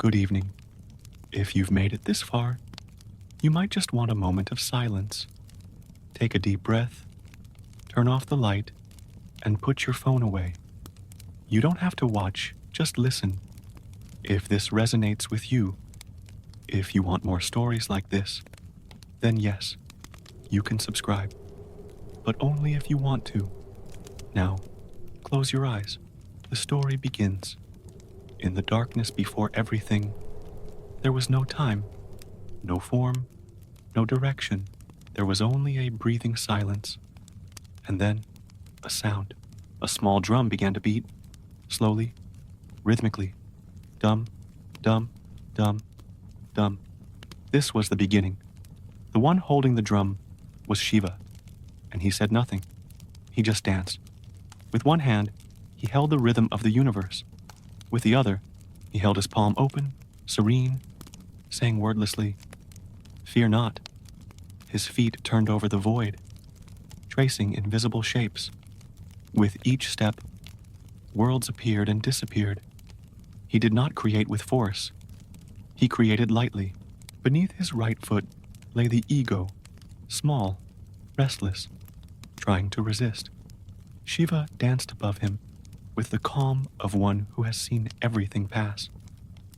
Good evening. If you've made it this far, you might just want a moment of silence. Take a deep breath, turn off the light, and put your phone away. You don't have to watch, just listen. If this resonates with you, if you want more stories like this, then yes, you can subscribe. But only if you want to. Now, close your eyes. The story begins. In the darkness before everything, there was no time, no form, no direction. There was only a breathing silence. And then, a sound. A small drum began to beat, slowly, rhythmically. Dum, dum, dum, dum. This was the beginning. The one holding the drum was Shiva, and he said nothing. He just danced. With one hand, he held the rhythm of the universe. With the other, he held his palm open, serene, saying wordlessly, "Fear not." His feet turned over the void, tracing invisible shapes. With each step, worlds appeared and disappeared. He did not create with force. He created lightly. Beneath his right foot lay the ego, small, restless, trying to resist. Shiva danced above him with the calm of one who has seen everything pass.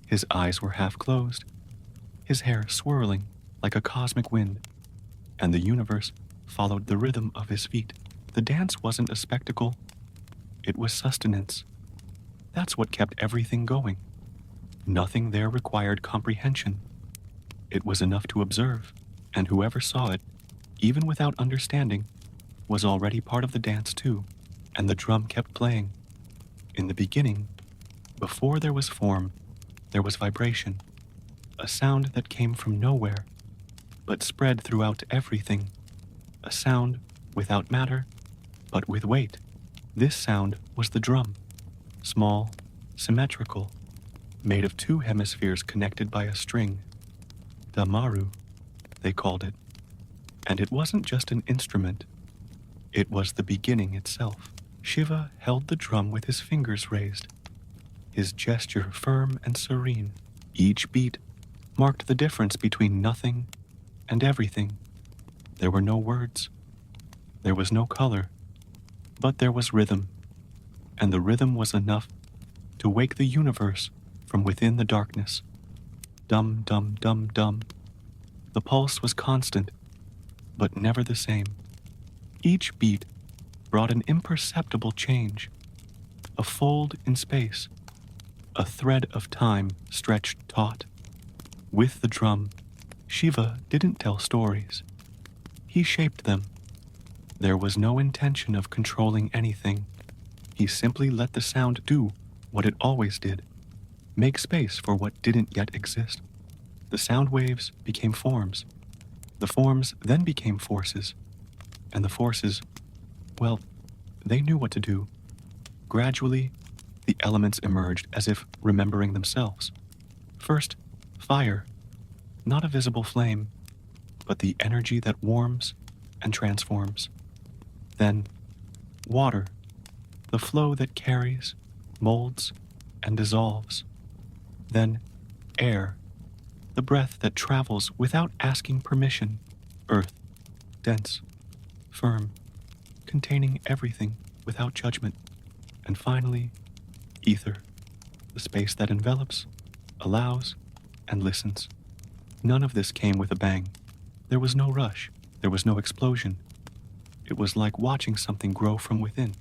His eyes were half closed, his hair swirling like a cosmic wind, and the universe followed the rhythm of his feet. The dance wasn't a spectacle, it was sustenance. That's what kept everything going. Nothing there required comprehension. It was enough to observe, and whoever saw it, even without understanding, was already part of the dance too, and the drum kept playing. In the beginning, before there was form, there was vibration, a sound that came from nowhere, but spread throughout everything, a sound without matter, but with weight. This sound was the drum, small, symmetrical, made of two hemispheres connected by a string. Damaru, they called it. And it wasn't just an instrument, it was the beginning itself. Shiva held the drum with his fingers raised, his gesture firm and serene. Each beat marked the difference between nothing and everything. There were no words, there was no color, but there was rhythm, and the rhythm was enough to wake the universe from within the darkness. Dum, dum, dum, dum. The pulse was constant, but never the same. Each beat brought an imperceptible change, a fold in space, a thread of time stretched taut. With the drum, Shiva didn't tell stories. He shaped them. There was no intention of controlling anything. He simply let the sound do what it always did, make space for what didn't yet exist. The sound waves became forms. The forms then became forces. And the forces, well, they knew what to do. Gradually, the elements emerged as if remembering themselves. First, fire, not a visible flame, but the energy that warms and transforms. Then, water, the flow that carries, molds, and dissolves. Then, air, the breath that travels without asking permission. Earth, dense, firm, containing everything without judgment. And finally, ether, the space that envelops, allows, and listens. None of this came with a bang. There was no rush. There was no explosion. It was like watching something grow from within,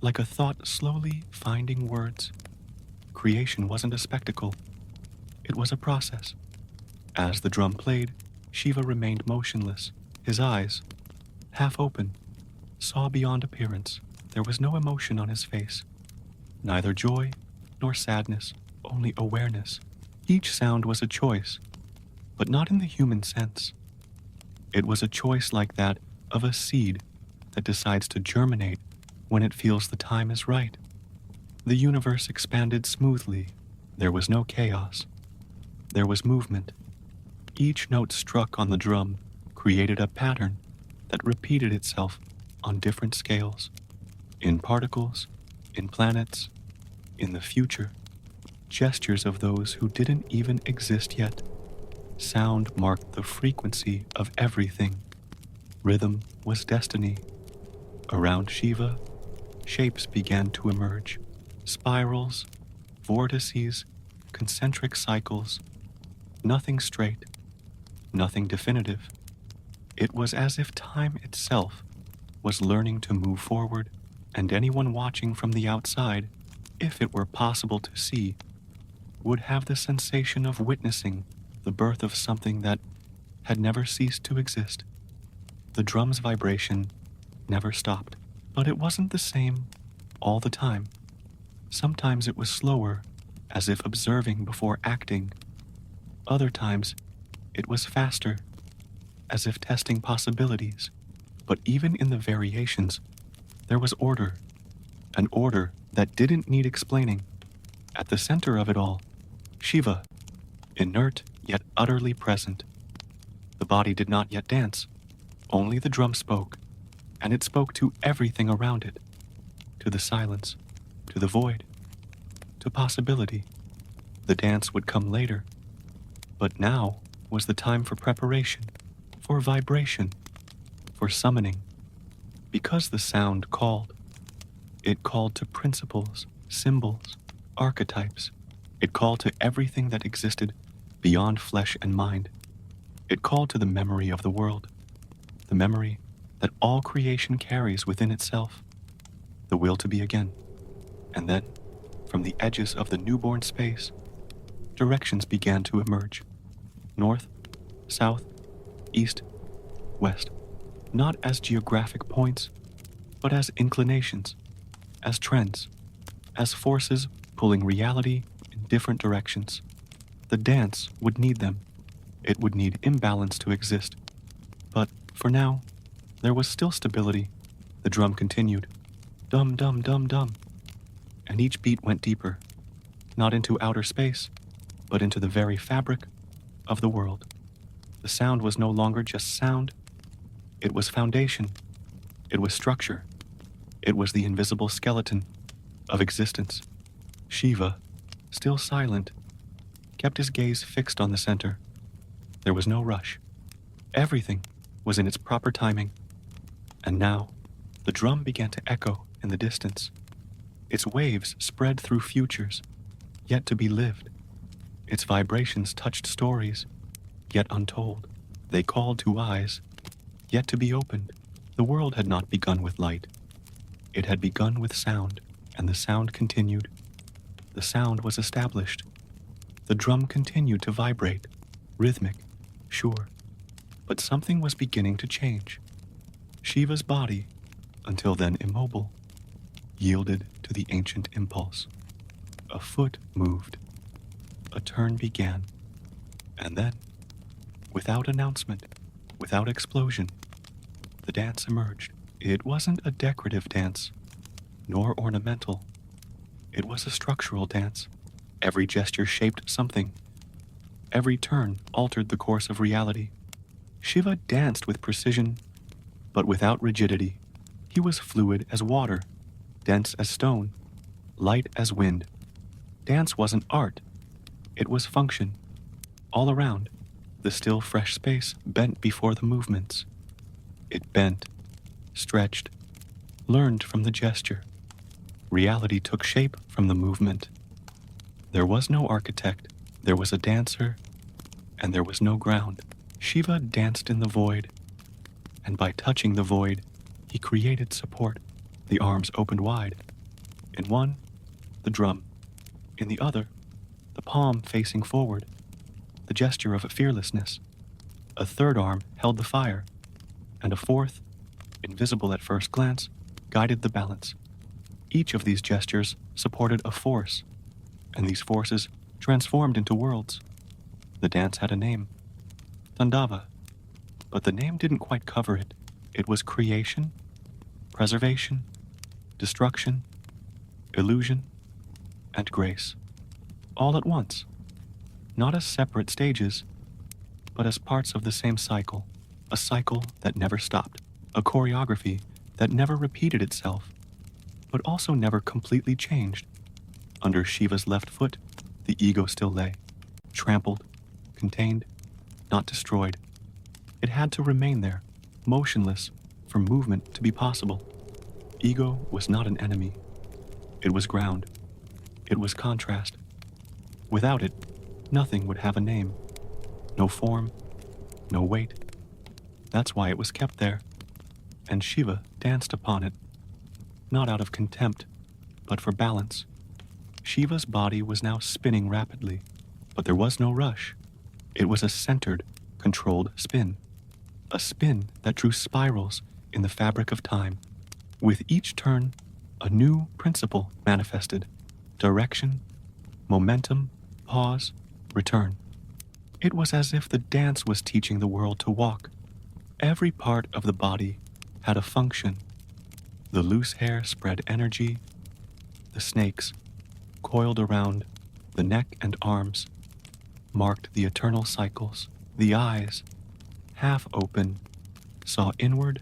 like a thought slowly finding words. Creation wasn't a spectacle. It was a process. As the drum played, Shiva remained motionless. His eyes, half open, saw beyond appearance. There was no emotion on his face, neither joy nor sadness, only awareness. Each sound was a choice, but not in the human sense. It was a choice like that of a seed that decides to germinate when it feels the time is right. The universe expanded smoothly. There was no chaos. There was movement. Each note struck on the drum created a pattern that repeated itself on different scales, in particles, in planets, in the future. gestures of those who didn't even exist yet. Sound marked the frequency of everything. Rhythm was destiny. Around Shiva, shapes began to emerge. Spirals, vortices, concentric cycles. Nothing straight, nothing definitive. It was as if time itself was learning to move forward, and anyone watching from the outside, if it were possible to see, would have the sensation of witnessing the birth of something that had never ceased to exist. The drum's vibration never stopped, but it wasn't the same all the time. Sometimes it was slower, as if observing before acting. Other times, it was faster, as if testing possibilities. But even in the variations, there was order, an order that didn't need explaining. At the center of it all, Shiva, inert yet utterly present. The body did not yet dance, only the drum spoke, and it spoke to everything around it, to the silence, to the void, to possibility. The dance would come later, but now was the time for preparation, for vibration, for summoning. Because the sound called, it called to principles, symbols, archetypes. It called to everything that existed beyond flesh and mind. It called to the memory of the world, the memory that all creation carries within itself, the will to be again. And then, from the edges of the newborn space, directions began to emerge. North, south, east, west. Not as geographic points, but as inclinations, as trends, as forces pulling reality in different directions. The dance would need them. It would need imbalance to exist. But for now, there was still stability. The drum continued. Dum dum dum dum. And each beat went deeper, not into outer space, but into the very fabric of the world. The sound was no longer just sound. It was foundation. It was structure. It was the invisible skeleton of existence. Shiva, still silent, kept his gaze fixed on the center. There was no rush. Everything was in its proper timing. And now, the drum began to echo in the distance. Its waves spread through futures, yet to be lived. Its vibrations touched stories, yet untold. They called to eyes, yet to be opened. The world had not begun with light. It had begun with sound, and the sound continued. The sound was established. The drum continued to vibrate, rhythmic, sure. But something was beginning to change. Shiva's body, until then immobile, yielded to the ancient impulse. A foot moved. A turn began. And then, without announcement, without explosion, the dance emerged. It wasn't a decorative dance, nor ornamental. It was a structural dance. Every gesture shaped something. Every turn altered the course of reality. Shiva danced with precision, but without rigidity. He was fluid as water, dense as stone, light as wind. Dance wasn't art. It was function. All around, the still fresh space bent before the movements. It bent, stretched, learned from the gesture. Reality took shape from the movement. There was no architect, there was a dancer, and there was no ground. Shiva danced in the void, and by touching the void, he created support. The arms opened wide. In one, the drum. In the other, the palm facing forward, the gesture of fearlessness. A third arm held the fire, and a fourth, invisible at first glance, guided the balance. Each of these gestures supported a force, and these forces transformed into worlds. The dance had a name, Tandava, but the name didn't quite cover it. It was creation, preservation, destruction, illusion, and grace, all at once, not as separate stages, but as parts of the same cycle, a cycle that never stopped, a choreography that never repeated itself, but also never completely changed. Under Shiva's left foot, The ego still lay, trampled, contained, not destroyed. It had to remain there, motionless, for movement to be possible. Ego was not an enemy. It was ground. It was contrast. Without it, nothing would have a name. No form, no weight. That's why it was kept there. And Shiva danced upon it, not out of contempt, but for balance. Shiva's body was now spinning rapidly, but there was no rush. It was a centered, controlled spin. A spin that drew spirals in the fabric of time. With each turn, a new principle manifested. Direction, momentum, pause, return. It was as if the dance was teaching the world to walk. Every part of the body had a function. The loose hair spread energy. The snakes, coiled around the neck and arms, marked the eternal cycles. The eyes, half open, saw inward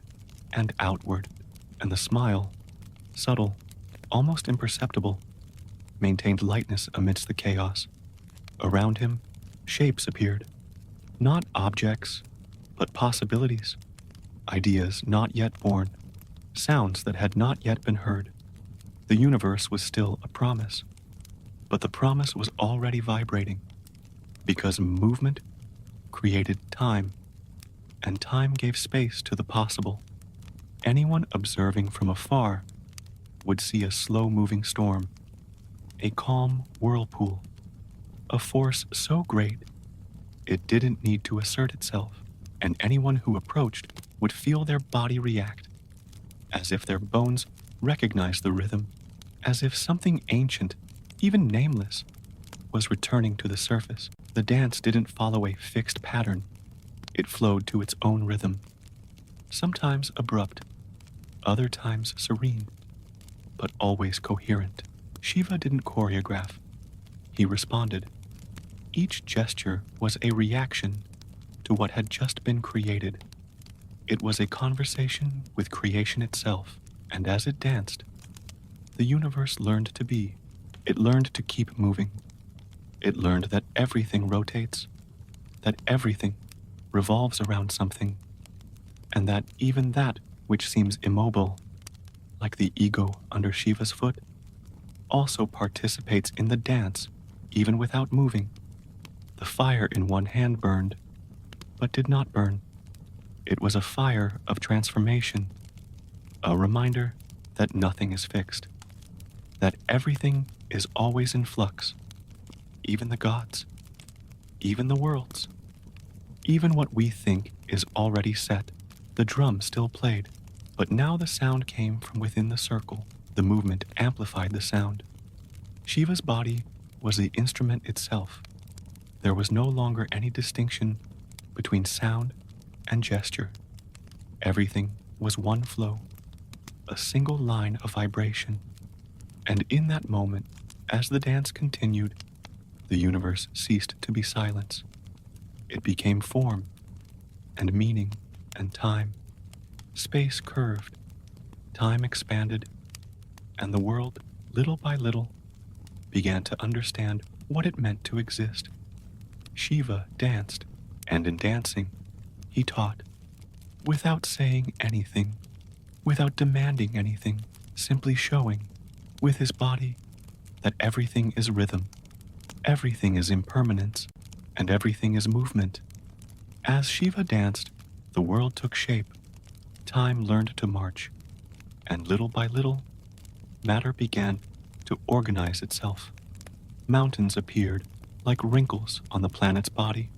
and outward, and the smile, subtle, almost imperceptible, maintained lightness amidst the chaos. Around him, shapes appeared, not objects, but possibilities, ideas not yet born, sounds that had not yet been heard. The universe was still a promise, but the promise was already vibrating, because movement created time, and time gave space to the possible. Anyone observing from afar would see a slow-moving storm, a calm whirlpool, a force so great it didn't need to assert itself, and anyone who approached would feel their body react, as if their bones recognized the rhythm, as if something ancient, even nameless, was returning to the surface. The dance didn't follow a fixed pattern. It flowed to its own rhythm, sometimes abrupt, other times serene, but always coherent. Shiva didn't choreograph. He responded. Each gesture was a reaction to what had just been created. It was a conversation with creation itself, and as it danced, the universe learned to be. It learned to keep moving. It learned that everything rotates, that everything revolves around something, and that even that which seems immobile, like the ego under Shiva's foot, also participates in the dance even without moving. The fire in one hand burned, but did not burn. It was a fire of transformation, a reminder that nothing is fixed, that everything is always in flux, even the gods, even the worlds, even what we think is already set. The drum still played, but now the sound came from within the circle. The movement amplified the sound. Shiva's body was the instrument itself. There was no longer any distinction between sound and gesture. Everything was one flow, a single line of vibration. And in that moment, as the dance continued, the universe ceased to be silence. It became form and meaning and time. Space curved, time expanded, and the world, little by little, began to understand what it meant to exist. Shiva danced, and in dancing, he taught, without saying anything, without demanding anything, simply showing, with his body, that everything is rhythm, everything is impermanence, and everything is movement. As Shiva danced, the world took shape, time learned to march, and little by little, matter began to organize itself. Mountains appeared like wrinkles on the planet's body.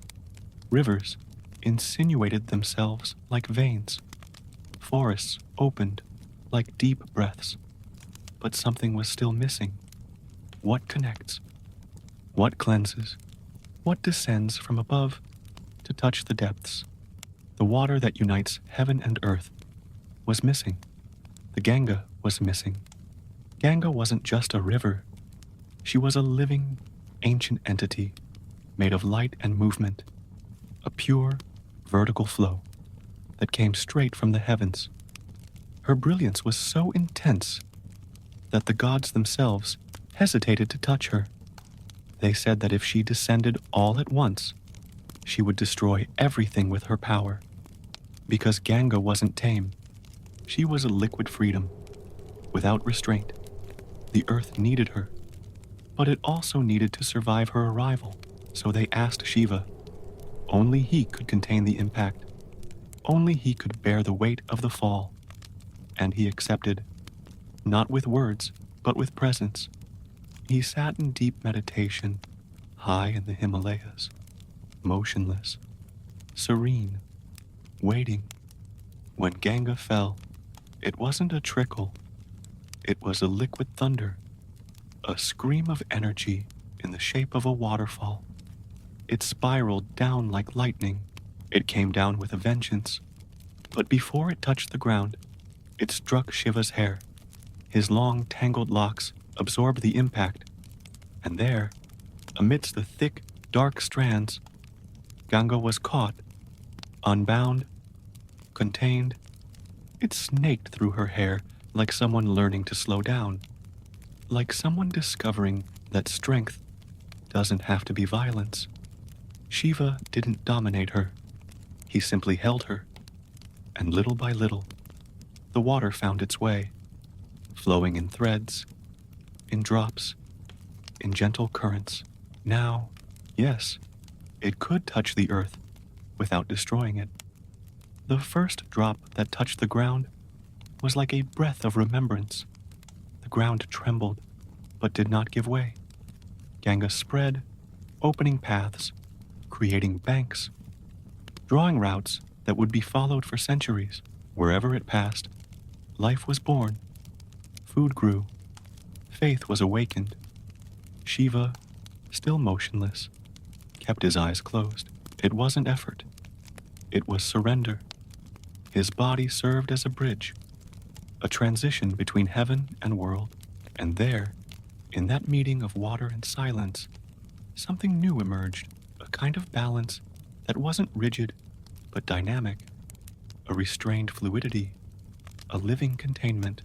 Rivers insinuated themselves like veins. Forests opened like deep breaths. But something was still missing. What connects? What cleanses? What descends from above to touch the depths? The water that unites heaven and earth was missing. The Ganga was missing. Ganga wasn't just a river. She was a living, ancient entity made of light and movement, a pure, vertical flow that came straight from the heavens. Her brilliance was so intense that the gods themselves hesitated to touch her. They said that if she descended all at once, she would destroy everything with her power. Because Ganga wasn't tame, she was a liquid freedom, without restraint. The earth needed her, but it also needed to survive her arrival. So they asked Shiva. Only he could contain the impact. Only he could bear the weight of the fall. And he accepted, not with words, but with presence. He sat in deep meditation, high in the Himalayas, motionless, serene, waiting. When Ganga fell, it wasn't a trickle. It was a liquid thunder, a scream of energy in the shape of a waterfall. It spiraled down like lightning. It came down with a vengeance. But before it touched the ground, it struck Shiva's hair. His long, tangled locks absorbed the impact. And there, amidst the thick, dark strands, Ganga was caught, unbound, contained. It snaked through her hair like someone learning to slow down, like someone discovering that strength doesn't have to be violence. Shiva didn't dominate her. He simply held her, and little by little, the water found its way, flowing in threads, in drops, in gentle currents. Now, yes, it could touch the earth without destroying it. The first drop that touched the ground was like a breath of remembrance. The ground trembled, but did not give way. Ganga spread, opening paths, creating banks, drawing routes that would be followed for centuries. Wherever it passed, life was born, food grew, faith was awakened. Shiva, still motionless, kept his eyes closed. It wasn't effort. It was surrender. His body served as a bridge, a transition between heaven and world. And there, in that meeting of water and silence, something new emerged, a kind of balance that wasn't rigid but dynamic, a restrained fluidity, a living containment.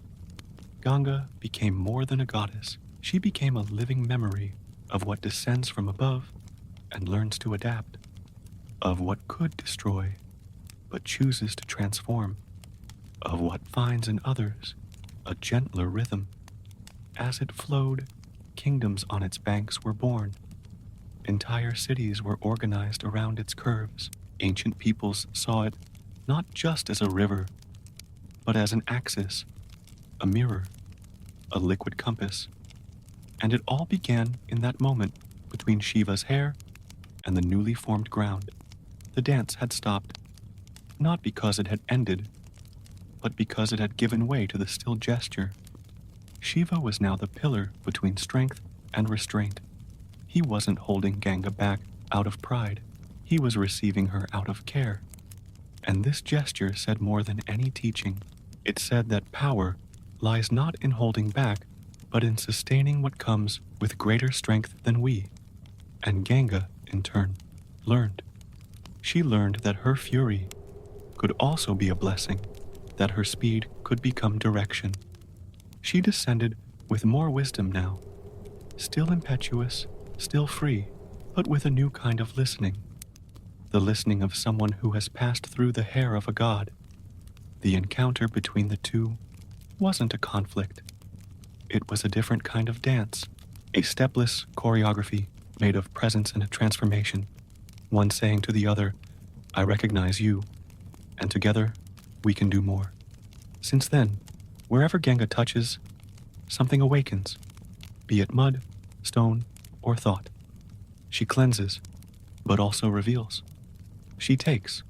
Ganga became more than a goddess. She became a living memory of what descends from above and learns to adapt, of what could destroy but chooses to transform, of what finds in others a gentler rhythm. As it flowed, kingdoms on its banks were born. Entire cities were organized around its curves. Ancient peoples saw it not just as a river, but as an axis, a mirror, a liquid compass. And it all began in that moment between Shiva's hair and the newly formed ground. The dance had stopped, not because it had ended, but because it had given way to the still gesture. Shiva was now the pillar between strength and restraint. He wasn't holding Ganga back out of pride. He was receiving her out of care. And this gesture said more than any teaching. It said that power lies not in holding back, but in sustaining what comes with greater strength than we. And Ganga, in turn, learned. She learned that her fury could also be a blessing, that her speed could become direction. She descended with more wisdom now, still impetuous, still free, but with a new kind of listening. The listening of someone who has passed through the hair of a god. The encounter between the two wasn't a conflict. It was a different kind of dance, a stepless choreography made of presence and transformation, one saying to the other, "I recognize you, and together we can do more." Since then, wherever Ganga touches, something awakens, be it mud, stone, or thought. She cleanses, but also reveals. She takes,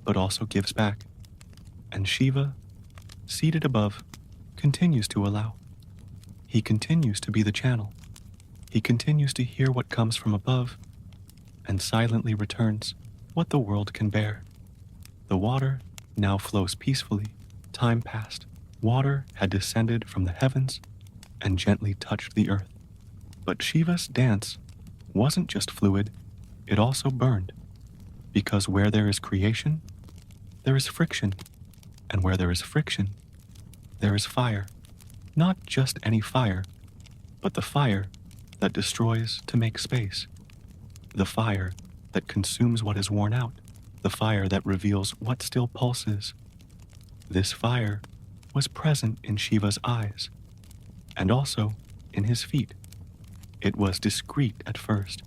but also gives back. And Shiva, seated above, continues to allow. He continues to be the channel. He continues to hear what comes from above, and silently returns what the world can bear. The water now flows peacefully. Time passed. Water had descended from the heavens and gently touched the earth. But Shiva's dance wasn't just fluid, it also burned. Because where there is creation, there is friction. And where there is friction, there is fire. Not just any fire, but the fire that destroys to make space, the fire that consumes what is worn out, the fire that reveals what still pulses. This fire was present in Shiva's eyes, and also in his feet. It was discreet at first,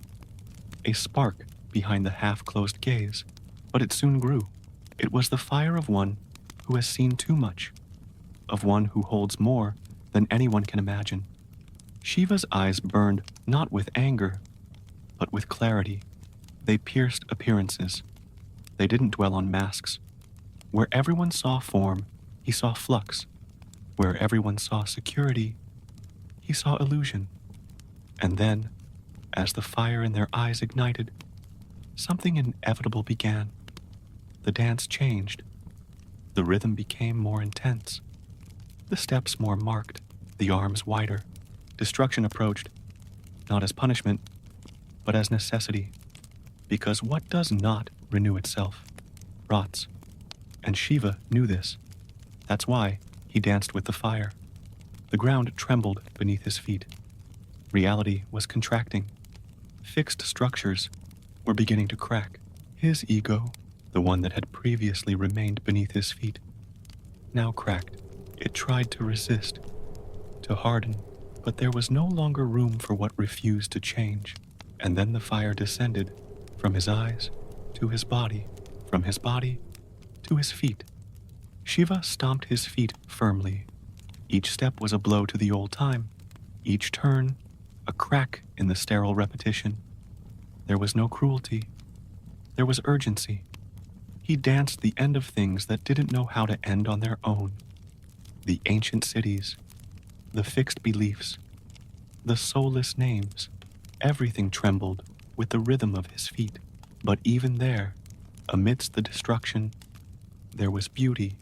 a spark behind the half-closed gaze, but it soon grew. It was the fire of one who has seen too much, of one who holds more than anyone can imagine. Shiva's eyes burned not with anger, but with clarity. They pierced appearances. They didn't dwell on masks. Where everyone saw form, he saw flux. Where everyone saw security, he saw illusion. And then, as the fire in their eyes ignited, something inevitable began. The dance changed. The rhythm became more intense. The steps more marked, the arms wider. Destruction approached, not as punishment, but as necessity. Because what does not renew itself rots. And Shiva knew this. That's why he danced with the fire. The ground trembled beneath his feet. Reality was contracting. Fixed structures were beginning to crack. His ego, the one that had previously remained beneath his feet, now cracked. It tried to resist, to harden, but there was no longer room for what refused to change. And then the fire descended from his eyes to his body, from his body to his feet. Shiva stomped his feet firmly. Each step was a blow to the old time, each turn a crack in the sterile repetition. There was no cruelty. There was urgency. He danced the end of things that didn't know how to end on their own. The ancient cities, the fixed beliefs, the soulless names. Everything trembled with the rhythm of his feet. But even there, amidst the destruction, there was beauty,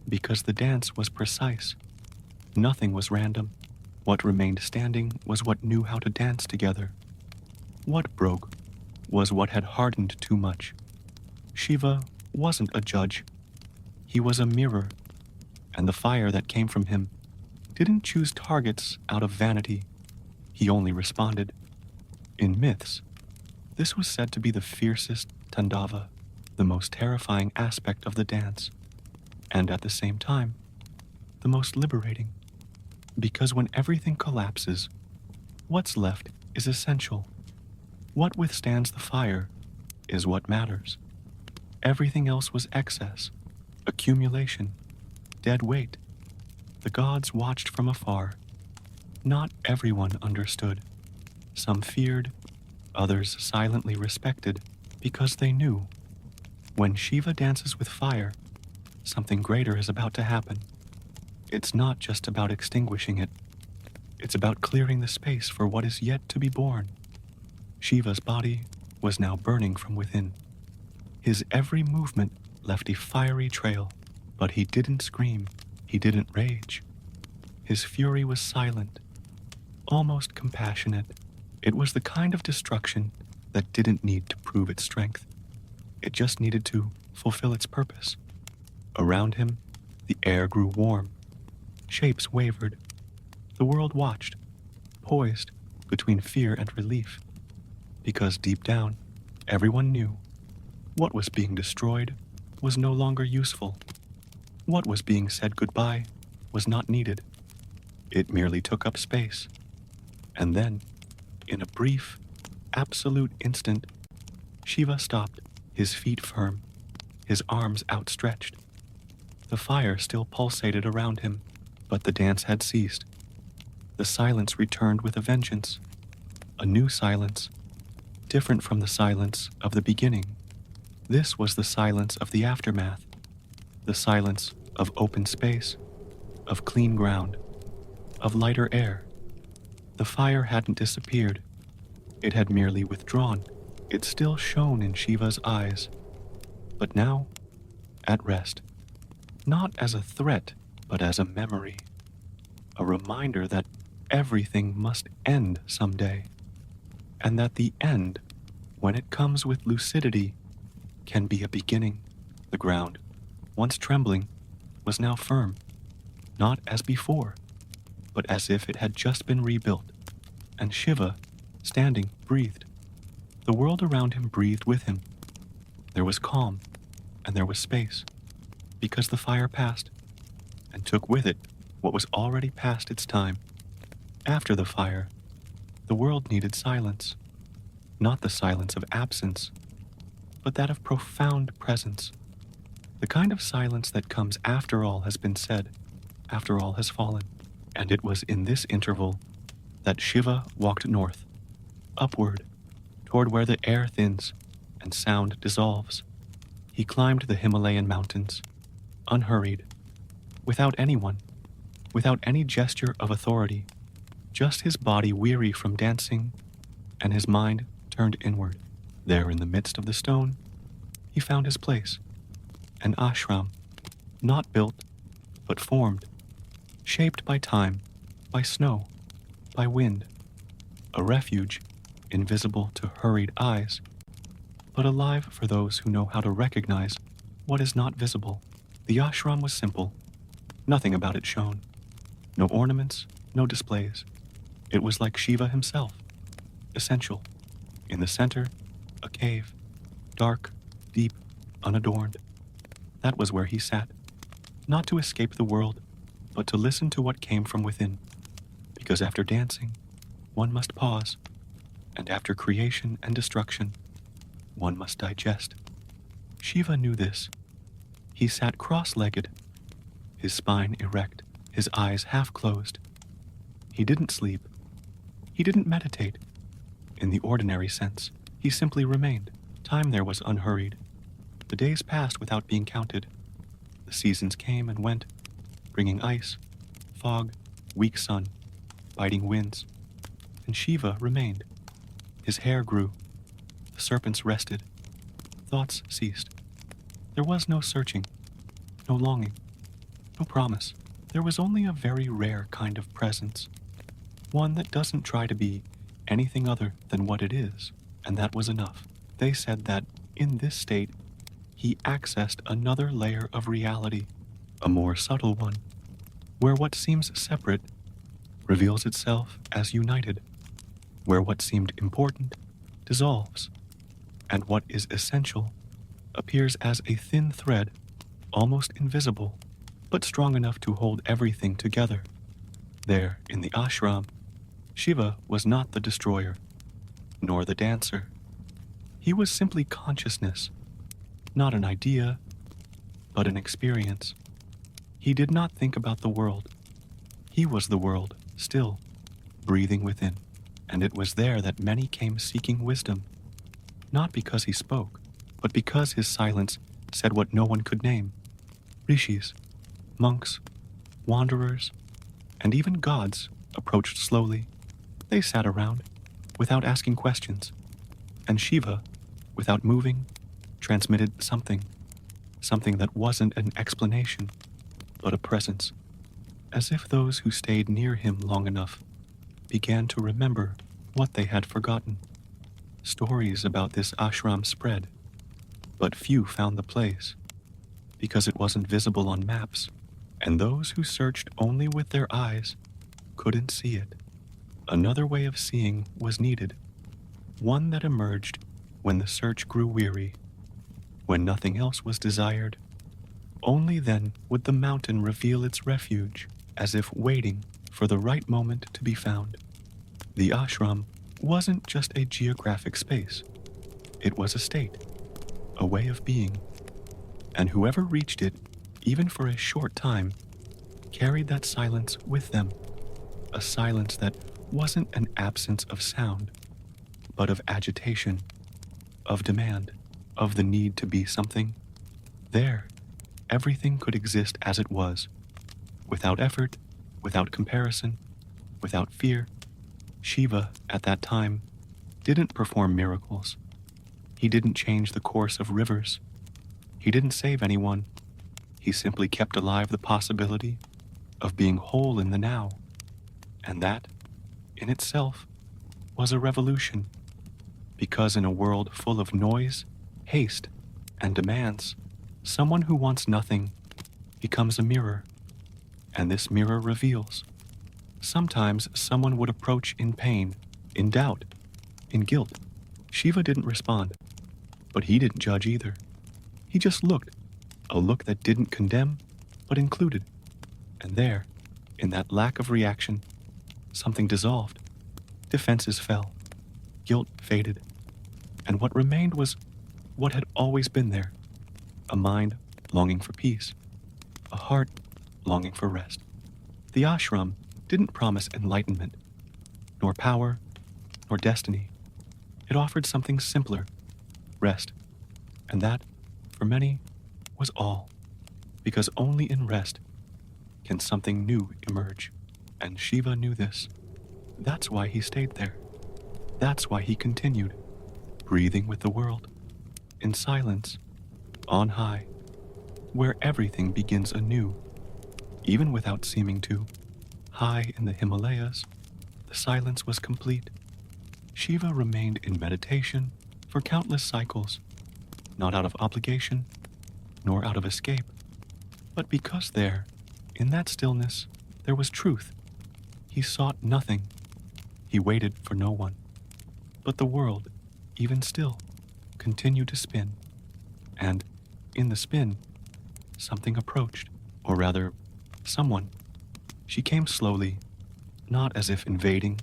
because the dance was precise. Nothing was random. What remained standing was what knew how to dance together. What broke was what had hardened too much. Shiva wasn't a judge. He was a mirror, and the fire that came from him didn't choose targets out of vanity. He only responded. In myths, this was said to be the fiercest tandava, the most terrifying aspect of the dance, and at the same time, the most liberating. Because when everything collapses, what's left is essential. What withstands the fire is what matters. Everything else was excess, accumulation, dead weight. The gods watched from afar. Not everyone understood. Some feared, others silently respected, because they knew. When Shiva dances with fire, something greater is about to happen. It's not just about extinguishing it. It's about clearing the space for what is yet to be born. Shiva's body was now burning from within. His every movement left a fiery trail, but he didn't scream. He didn't rage. His fury was silent, almost compassionate. It was the kind of destruction that didn't need to prove its strength. It just needed to fulfill its purpose. Around him, the air grew warm. Shapes wavered. The world watched, poised between fear and relief. Because deep down, everyone knew what was being destroyed was no longer useful. What was being said goodbye was not needed. It merely took up space. And then, in a brief, absolute instant, Shiva stopped, his feet firm, his arms outstretched. The fire still pulsated around him, but the dance had ceased. The silence returned with a vengeance, a new silence, different from the silence of the beginning. This was the silence of the aftermath, the silence of open space, of clean ground, of lighter air. The fire hadn't disappeared. It had merely withdrawn. It still shone in Shiva's eyes, but now, at rest. Not as a threat, but as a memory. A reminder that everything must end someday, and that the end, when it comes with lucidity, can be a beginning. The ground, once trembling, was now firm, not as before, but as if it had just been rebuilt. and Shiva, standing, breathed. The world around him breathed with him. There was calm, and there was space, because the fire passed, and took with it what was already past its time. After the fire, the world needed silence, not the silence of absence, but that of profound presence, the kind of silence that comes after all has been said, after all has fallen. And it was in this interval that Shiva walked north, upward, toward where the air thins and sound dissolves. He climbed the Himalayan mountains, unhurried, without anyone, without any gesture of authority, just his body weary from dancing and his mind turned inward. There in the midst of the stone, he found his place, an ashram, not built, but formed, shaped by time, by snow, by wind, a refuge invisible to hurried eyes, but alive for those who know how to recognize what is not visible. The ashram was simple, nothing about it shone, no ornaments, no displays. It was like Shiva himself, essential. In the center, a cave, dark, deep, unadorned. That was where he sat, not to escape the world, but to listen to what came from within. Because after dancing, one must pause, and after creation and destruction, one must digest. Shiva knew this. He sat cross-legged, his spine erect, his eyes half closed. He didn't sleep. He didn't meditate. In the ordinary sense, he simply remained. Time there was unhurried. The days passed without being counted. The seasons came and went, bringing ice, fog, weak sun, biting winds. And Shiva remained. His hair grew. The serpents rested. Thoughts ceased. There was no searching, no longing, no promise. There was only a very rare kind of presence, one that doesn't try to be anything other than what it is, and that was enough. They said that, in this state, he accessed another layer of reality, a more subtle one, where what seems separate reveals itself as united, where what seemed important dissolves, and what is essential appears as a thin thread, almost invisible, but strong enough to hold everything together. There, in the ashram, Shiva was not the destroyer, nor the dancer. He was simply consciousness, not an idea, but an experience. He did not think about the world. He was the world, still, breathing within. And it was there that many came seeking wisdom, not because he spoke, but because his silence said what no one could name. Rishis, monks, wanderers, and even gods approached slowly. They sat around, without asking questions, and Shiva, without moving, transmitted something that wasn't an explanation, but a presence, as if those who stayed near him long enough began to remember what they had forgotten. Stories about this ashram spread, but few found the place, because it wasn't visible on maps, and those who searched only with their eyes couldn't see it. Another way of seeing was needed, one that emerged when the search grew weary, when nothing else was desired. Only then would the mountain reveal its refuge, as if waiting for the right moment to be found. The ashram wasn't just a geographic space. It was a state, a way of being, and whoever reached it, even for a short time, carried that silence with them, a silence that wasn't an absence of sound, but of agitation, of demand, of the need to be something. There, everything could exist as it was, without effort, without comparison, without fear. Shiva, at that time, didn't perform miracles. He didn't change the course of rivers. He didn't save anyone. He simply kept alive the possibility of being whole in the now. And that, in itself, was a revolution. Because in a world full of noise, haste, and demands, someone who wants nothing becomes a mirror, and this mirror reveals. Sometimes someone would approach in pain, in doubt, in guilt. Shiva didn't respond, but he didn't judge either. He just looked, a look that didn't condemn, but included. And there, in that lack of reaction, something dissolved. Defenses fell, guilt faded, and what remained was what had always been there, a mind longing for peace, a heart longing for rest. The ashram didn't promise enlightenment, nor power, nor destiny. It offered something simpler, rest, and that, for many, was all, because only in rest can something new emerge, and Shiva knew this. That's why he stayed there. That's why he continued, breathing with the world, in silence, on high, where everything begins anew, even without seeming to. High in the Himalayas, the silence was complete. Shiva remained in meditation for countless cycles, not out of obligation, nor out of escape, but because there, in that stillness, there was truth. He sought nothing. He waited for no one. But the world, even still, continued to spin. And, in the spin, something approached, or rather, someone. She came slowly, not as if invading,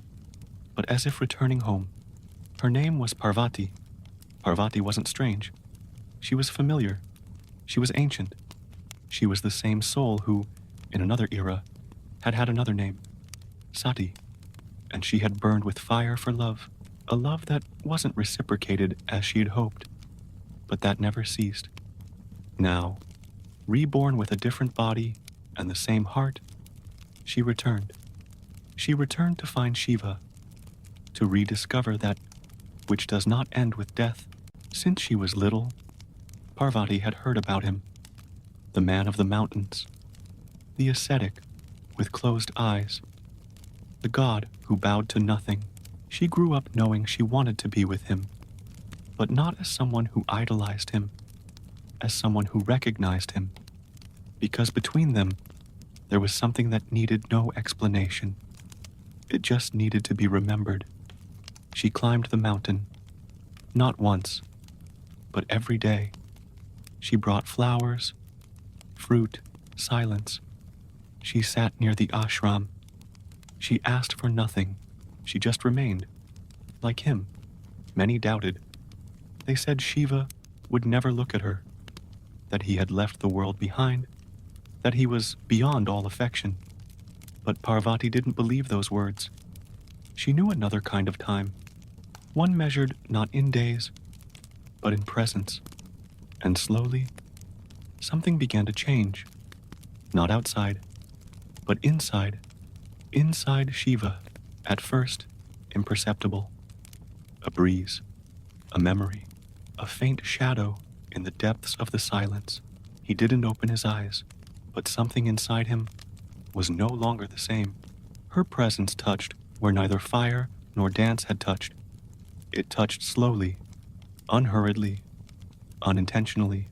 but as if returning home. Her name was Parvati. Parvati wasn't strange. She was familiar. She was ancient. She was the same soul who, in another era, had had another name, Sati, and she had burned with fire for love, a love that wasn't reciprocated as she had hoped, but that never ceased. Now, reborn with a different body and the same heart, she returned. She returned to find Shiva, to rediscover that which does not end with death. Since she was little, Parvati had heard about him, the man of the mountains, the ascetic with closed eyes, the god who bowed to nothing. She grew up knowing she wanted to be with him, but not as someone who idolized him, as someone who recognized him, because between them there was something that needed no explanation. It just needed to be remembered. She climbed the mountain, not once, but every day. She brought flowers, fruit, silence. She sat near the ashram. She asked for nothing. She just remained. Like him, many doubted. They said Shiva would never look at her, that he had left the world behind, that he was beyond all affection. But Parvati didn't believe those words. She knew another kind of time, one measured not in days, but in presence. And slowly, something began to change. Not outside, but inside. Inside Shiva, at first, imperceptible. A breeze, a memory, a faint shadow in the depths of the silence. He didn't open his eyes, but something inside him was no longer the same. Her presence touched where neither fire nor dance had touched. It touched slowly, unhurriedly, unintentionally.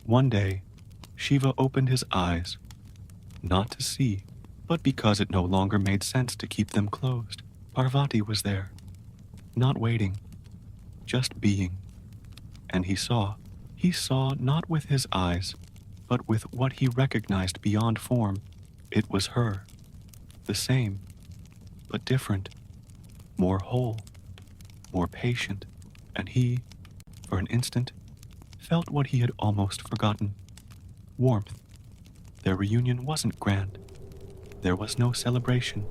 One day, Shiva opened his eyes, not to see, but because it no longer made sense to keep them closed. Parvati was there, not waiting, just being. And he saw not with his eyes, but with what he recognized beyond form. It was her, the same, but different, more whole, more patient, and he, for an instant, felt what he had almost forgotten, warmth. Their reunion wasn't grand. There was no celebration.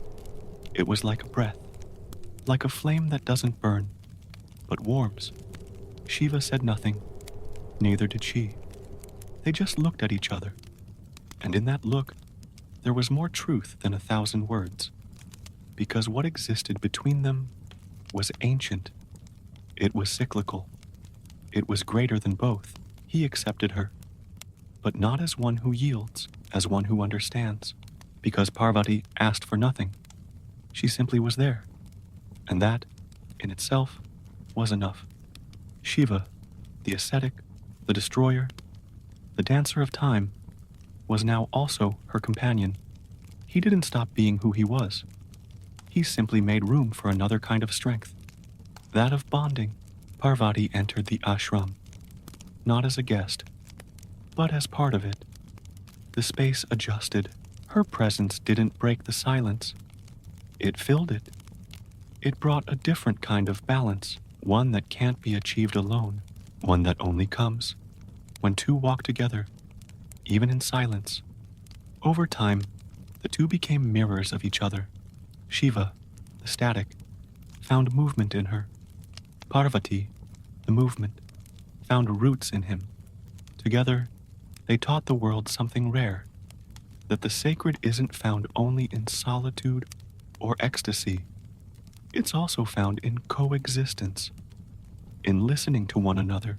It was like a breath, like a flame that doesn't burn, but warms. Shiva said nothing, neither did she. They just looked at each other, and in that look, there was more truth than 1,000 words, because what existed between them was ancient. It was cyclical. It was greater than both. He accepted her, but not as one who yields, as one who understands, because Parvati asked for nothing. She simply was there, and that, in itself, was enough. Shiva, the ascetic, the destroyer, the dancer of time, was now also her companion. He didn't stop being who he was. He He simply made room for another kind of strength, that of bonding. Parvati entered the ashram, not as a guest, but as part of it. The space adjusted. Her presence didn't break the silence. It filled it. It brought a different kind of balance, one that can't be achieved alone, one that only comes when two walk together, even in silence. Over time, the two became mirrors of each other. Shiva, the static, found movement in her. Parvati, the movement, found roots in him. Together, they taught the world something rare, that the sacred isn't found only in solitude or ecstasy. It's also found in coexistence, in listening to one another,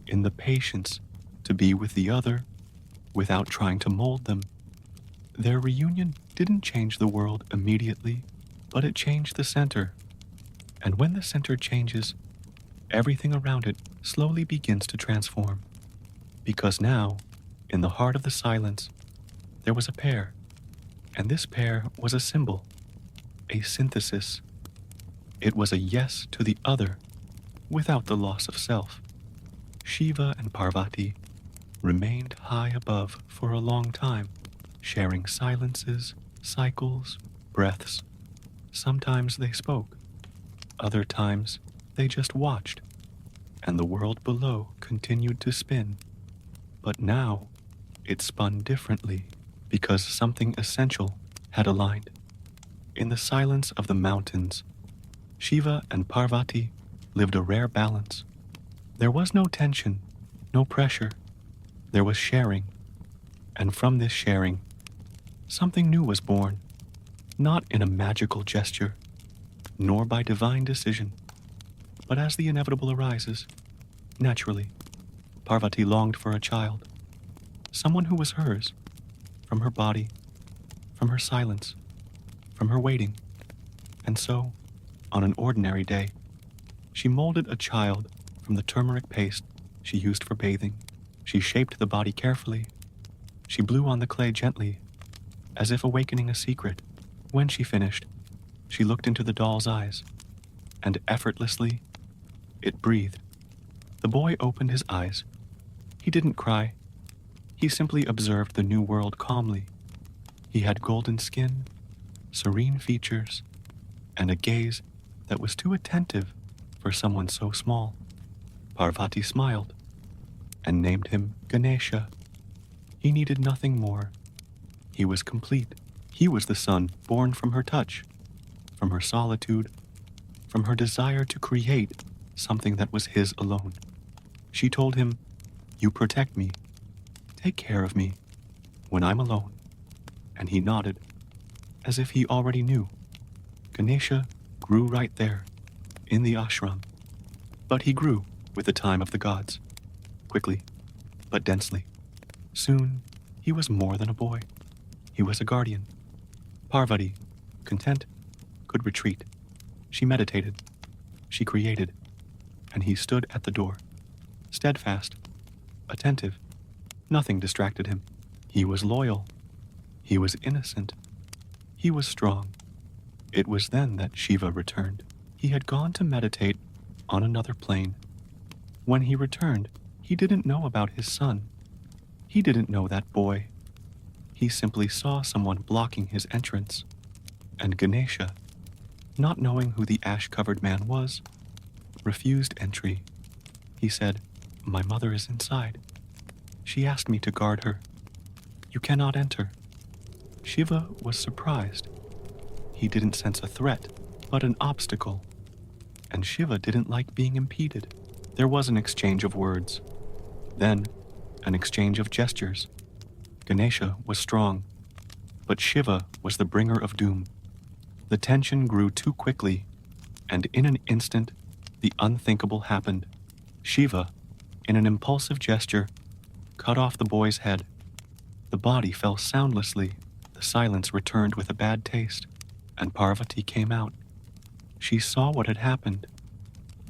in the patience to be with the other without trying to mold them. Their reunion didn't change the world immediately, but it changed the center. And when the center changes, everything around it slowly begins to transform. Because now, in the heart of the silence, there was a pair, and this pair was a symbol, a synthesis. It was a yes to the other, without the loss of self. Shiva and Parvati remained high above for a long time, sharing silences, cycles, breaths. Sometimes they spoke, other times they just watched, and the world below continued to spin. But now, it spun differently, because something essential had aligned. In the silence of the mountains, Shiva and Parvati lived a rare balance. There was no tension, no pressure. There was sharing. And from this sharing, something new was born, not in a magical gesture, nor by divine decision, but as the inevitable arises, naturally. Parvati longed for a child, someone who was hers, from her body, from her silence, from her waiting. And so, on an ordinary day, she molded a child from the turmeric paste she used for bathing. She shaped the body carefully. She blew on the clay gently, as if awakening a secret. When she finished, she looked into the doll's eyes, and effortlessly, it breathed. The boy opened his eyes. He didn't cry. He simply observed the new world calmly. He had golden skin, serene features, and a gaze that was too attentive for someone so small. Parvati smiled and named him Ganesha. He needed nothing more. He was complete. He was the son born from her touch, from her solitude, from her desire to create something that was his alone. She told him, "You protect me, take care of me, when I'm alone." And he nodded, as if he already knew. Ganesha grew right there, in the ashram. But he grew with the time of the gods, quickly, but densely. Soon, he was more than a boy. He was a guardian. Parvati, content, could retreat. She meditated. She created. And he stood at the door, steadfast, attentive. Nothing distracted him. He was loyal. He was innocent. He was strong. It was then that Shiva returned. He had gone to meditate on another plane. When he returned, he didn't know about his son. He didn't know that boy. He simply saw someone blocking his entrance. And Ganesha, not knowing who the ash-covered man was, refused entry. He said, "My mother is inside. She asked me to guard her. You cannot enter." Shiva was surprised. He didn't sense a threat, but an obstacle. And Shiva didn't like being impeded. There was an exchange of words. Then, an exchange of gestures. Ganesha was strong, but Shiva was the bringer of doom. The tension grew too quickly, and in an instant, the unthinkable happened. Shiva, in an impulsive gesture, cut off the boy's head. The body fell soundlessly. The silence returned with a bad taste, and Parvati came out. She saw what had happened,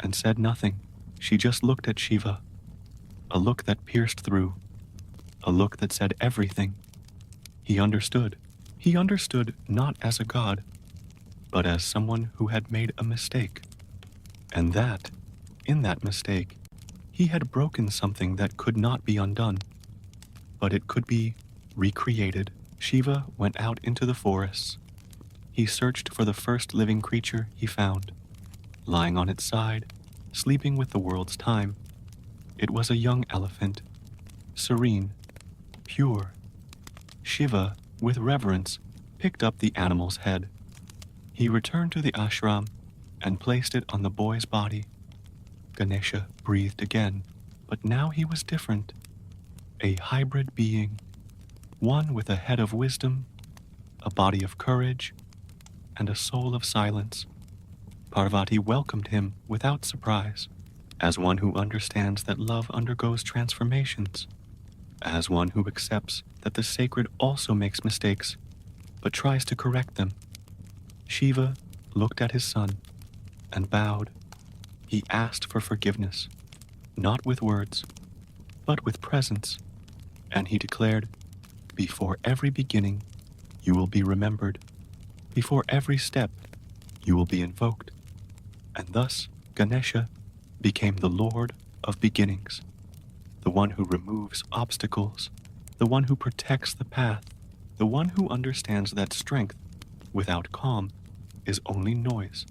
and said nothing. She just looked at Shiva, a look that pierced through, a look that said everything. He understood. He understood not as a god, but as someone who had made a mistake. And that, in that mistake, he had broken something that could not be undone, but it could be recreated. Shiva went out into the forests. He searched for the first living creature he found, lying on its side, sleeping with the world's time. It was a young elephant, serene, pure. Shiva, with reverence, picked up the animal's head. He returned to the ashram and placed it on the boy's body. Ganesha breathed again, but now he was different. A hybrid being, one with a head of wisdom, a body of courage, and a soul of silence. Parvati welcomed him without surprise, as one who understands that love undergoes transformations, as one who accepts that the sacred also makes mistakes, but tries to correct them. Shiva looked at his son and bowed. He asked for forgiveness, not with words, but with presence, and he declared, "Before every beginning, you will be remembered. Before every step, you will be invoked." And thus, Ganesha became the Lord of beginnings, the one who removes obstacles, the one who protects the path, the one who understands that strength without calm is only noise.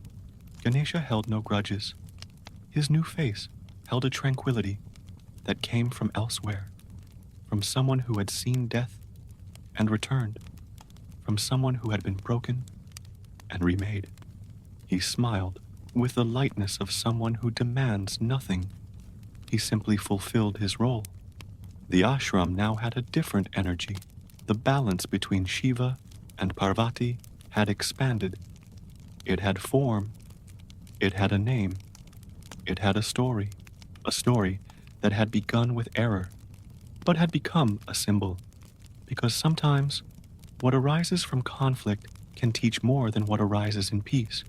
Ganesha held no grudges. His new face held a tranquility that came from elsewhere, from someone who had seen death and returned, from someone who had been broken and remade. He smiled with the lightness of someone who demands nothing. He simply fulfilled his role. The ashram now had a different energy. The balance between Shiva and Parvati had expanded. It had form. It had a name. It had a story that had begun with error, but had become a symbol. Because sometimes what arises from conflict can teach more than what arises in peace.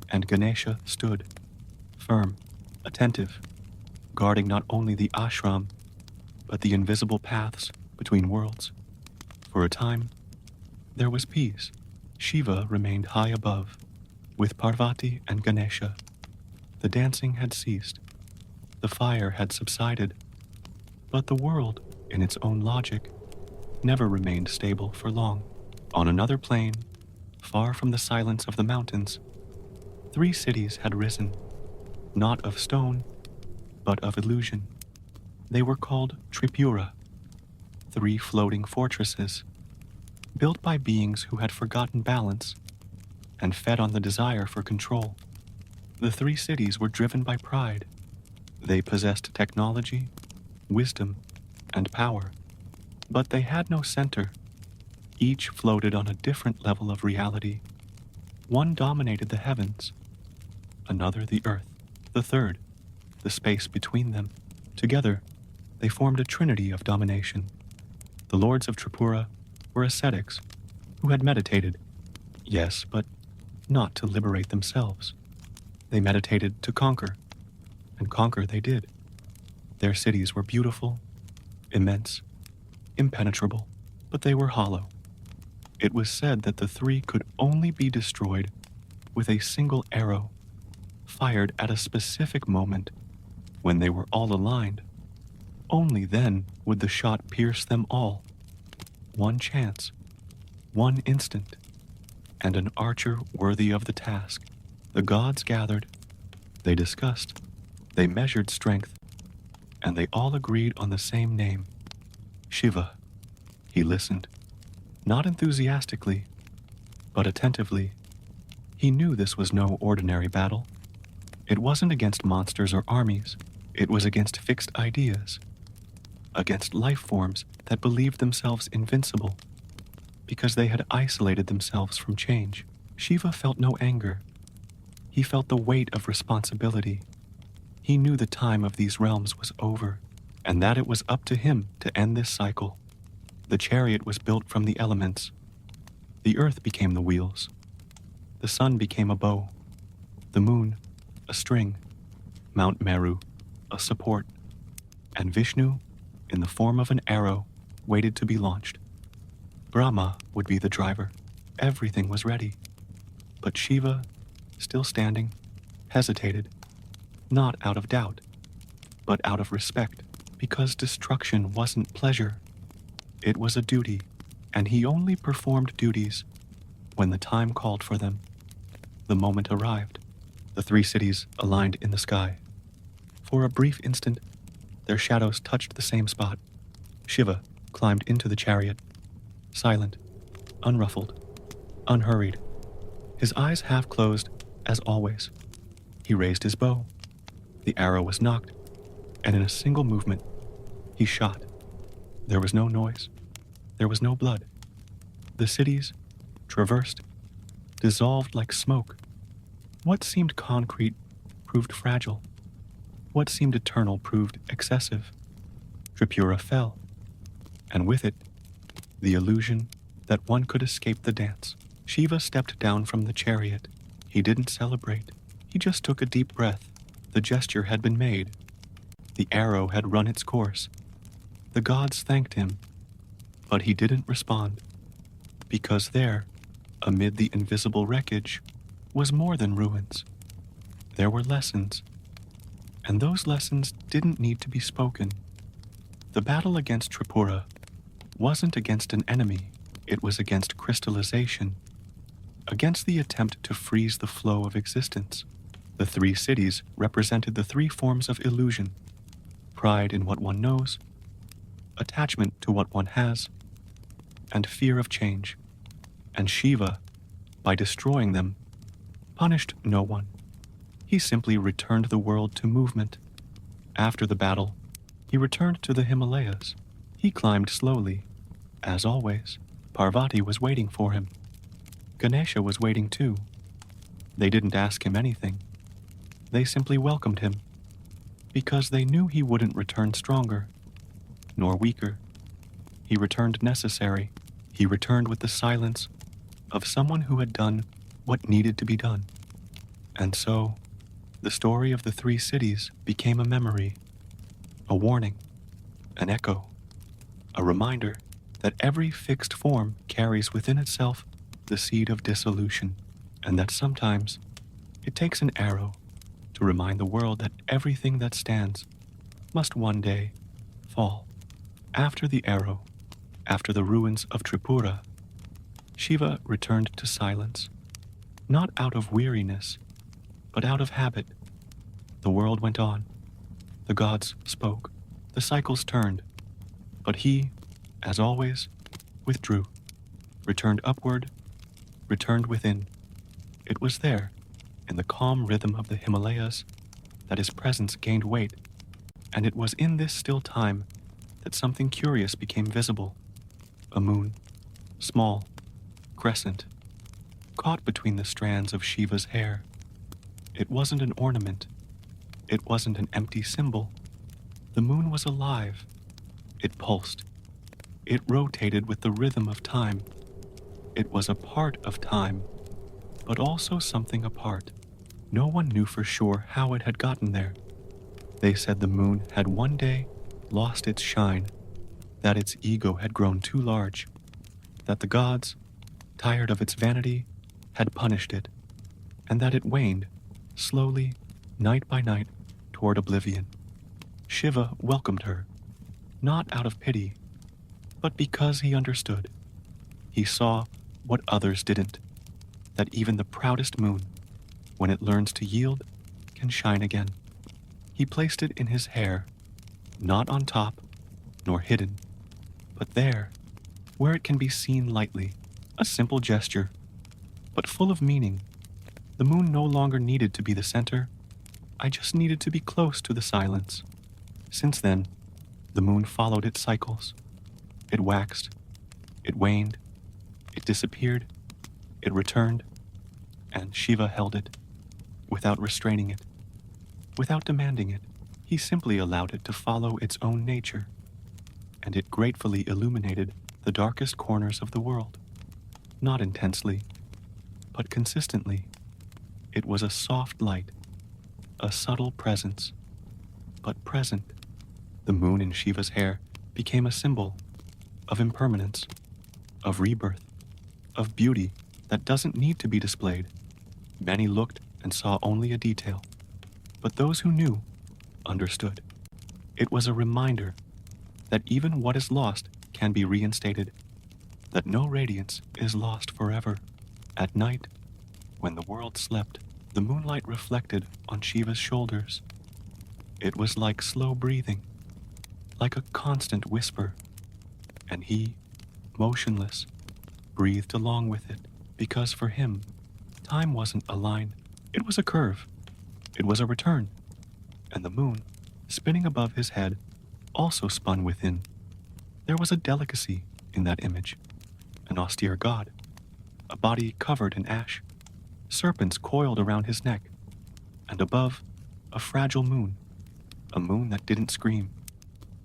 And Ganesha stood, firm, attentive, guarding not only the ashram, but the invisible paths between worlds. For a time, there was peace. Shiva remained high above, with Parvati and Ganesha. The dancing had ceased. The fire had subsided. But the world, in its own logic, never remained stable for long. On another plane, far from the silence of the mountains, 3 cities had risen, not of stone, but of illusion. They were called Tripura, 3 floating fortresses, built by beings who had forgotten balance and fed on the desire for control. The 3 cities were driven by pride. They possessed technology, wisdom, and power, but they had no center. Each floated on a different level of reality. One dominated the heavens, another the earth, the third, the space between them. Together, they formed a trinity of domination. The lords of Tripura were ascetics who had meditated, yes, but not to liberate themselves. They meditated to conquer, and conquer they did. Their cities were beautiful, immense, impenetrable, but they were hollow. It was said that the 3 could only be destroyed with a single arrow, fired at a specific moment when they were all aligned. Only then would the shot pierce them all. One chance, one instant, and an archer worthy of the task. The gods gathered, they discussed, they measured strength, and they all agreed on the same name, Shiva. He listened, not enthusiastically, but attentively. He knew this was no ordinary battle. It wasn't against monsters or armies. It was against fixed ideas, against life forms that believed themselves invincible because they had isolated themselves from change. Shiva felt no anger. He felt the weight of responsibility. He knew the time of these realms was over, and that it was up to him to end this cycle. The chariot was built from the elements. The earth became the wheels. The sun became a bow. The moon, a string. Mount Meru, a support. And Vishnu, in the form of an arrow, waited to be launched. Brahma would be the driver. Everything was ready. But Shiva, still standing, hesitated, not out of doubt, but out of respect, because destruction wasn't pleasure. It was a duty, and he only performed duties when the time called for them. The moment arrived. The three cities aligned in the sky. For a brief instant, their shadows touched the same spot. Shiva climbed into the chariot, silent, unruffled, unhurried, his eyes half closed as always. He raised his bow. The arrow was nocked, and in a single movement, he shot. There was no noise. There was no blood. The cities, traversed, dissolved like smoke. What seemed concrete proved fragile. What seemed eternal proved excessive. Tripura fell, and with it, the illusion that one could escape the dance. Shiva stepped down from the chariot. He didn't celebrate. He just took a deep breath. The gesture had been made. The arrow had run its course. The gods thanked him, but he didn't respond, because there, amid the invisible wreckage, was more than ruins. There were lessons, and those lessons didn't need to be spoken. The battle against Tripura wasn't against an enemy, it was against crystallization, against the attempt to freeze the flow of existence. The three cities represented the three forms of illusion: pride in what one knows, attachment to what one has, and fear of change. And Shiva, by destroying them, punished no one. He simply returned the world to movement. After the battle, he returned to the Himalayas. He climbed slowly. As always, Parvati was waiting for him. Ganesha was waiting too. They didn't ask him anything. They simply welcomed him, because they knew he wouldn't return stronger, nor weaker. He returned necessary. He returned with the silence of someone who had done what needed to be done. And so, the story of the three cities became a memory, a warning, an echo, a reminder that every fixed form carries within itself the seed of dissolution, and that sometimes it takes an arrow to remind the world that everything that stands must one day fall. After the arrow, after the ruins of Tripura, Shiva returned to silence, not out of weariness, but out of habit. The world went on. The gods spoke. The cycles turned. But he, as always, withdrew, returned upward, returned within. It was there, in the calm rhythm of the Himalayas, that his presence gained weight, and it was in this still time that something curious became visible. A moon, small, crescent, caught between the strands of Shiva's hair. It wasn't an ornament. It wasn't an empty symbol. The moon was alive. It pulsed. It rotated with the rhythm of time. It was a part of time, but also something apart. No one knew for sure how it had gotten there. They said the moon had one day lost its shine, that its ego had grown too large, that the gods, tired of its vanity, had punished it, and that it waned, slowly, night by night, toward oblivion. Shiva welcomed her, not out of pity, but because he understood. He saw what others didn't, that even the proudest moon, when it learns to yield, can shine again. He placed it in his hair, not on top, nor hidden, but there, where it can be seen lightly, a simple gesture, but full of meaning. The moon no longer needed to be the center. I just needed to be close to the silence. Since then, the moon followed its cycles. It waxed, it waned, it disappeared, it returned, and Shiva held it, without restraining it, without demanding it. He simply allowed it to follow its own nature, and it gratefully illuminated the darkest corners of the world. Not intensely, but consistently. It was a soft light, a subtle presence, but present. The moon in Shiva's hair became a symbol of impermanence, of rebirth, of beauty that doesn't need to be displayed. Many looked and saw only a detail, but those who knew understood. It was a reminder that even what is lost can be reinstated, that no radiance is lost forever. At night, when the world slept, the moonlight reflected on Shiva's shoulders. It was like slow breathing, like a constant whisper, and he, motionless, breathed along with it, because for him, time wasn't a line, it was a curve, it was a return, and the moon, spinning above his head, also spun within. There was a delicacy in that image, an austere god, a body covered in ash, serpents coiled around his neck, and above, a fragile moon, a moon that didn't scream,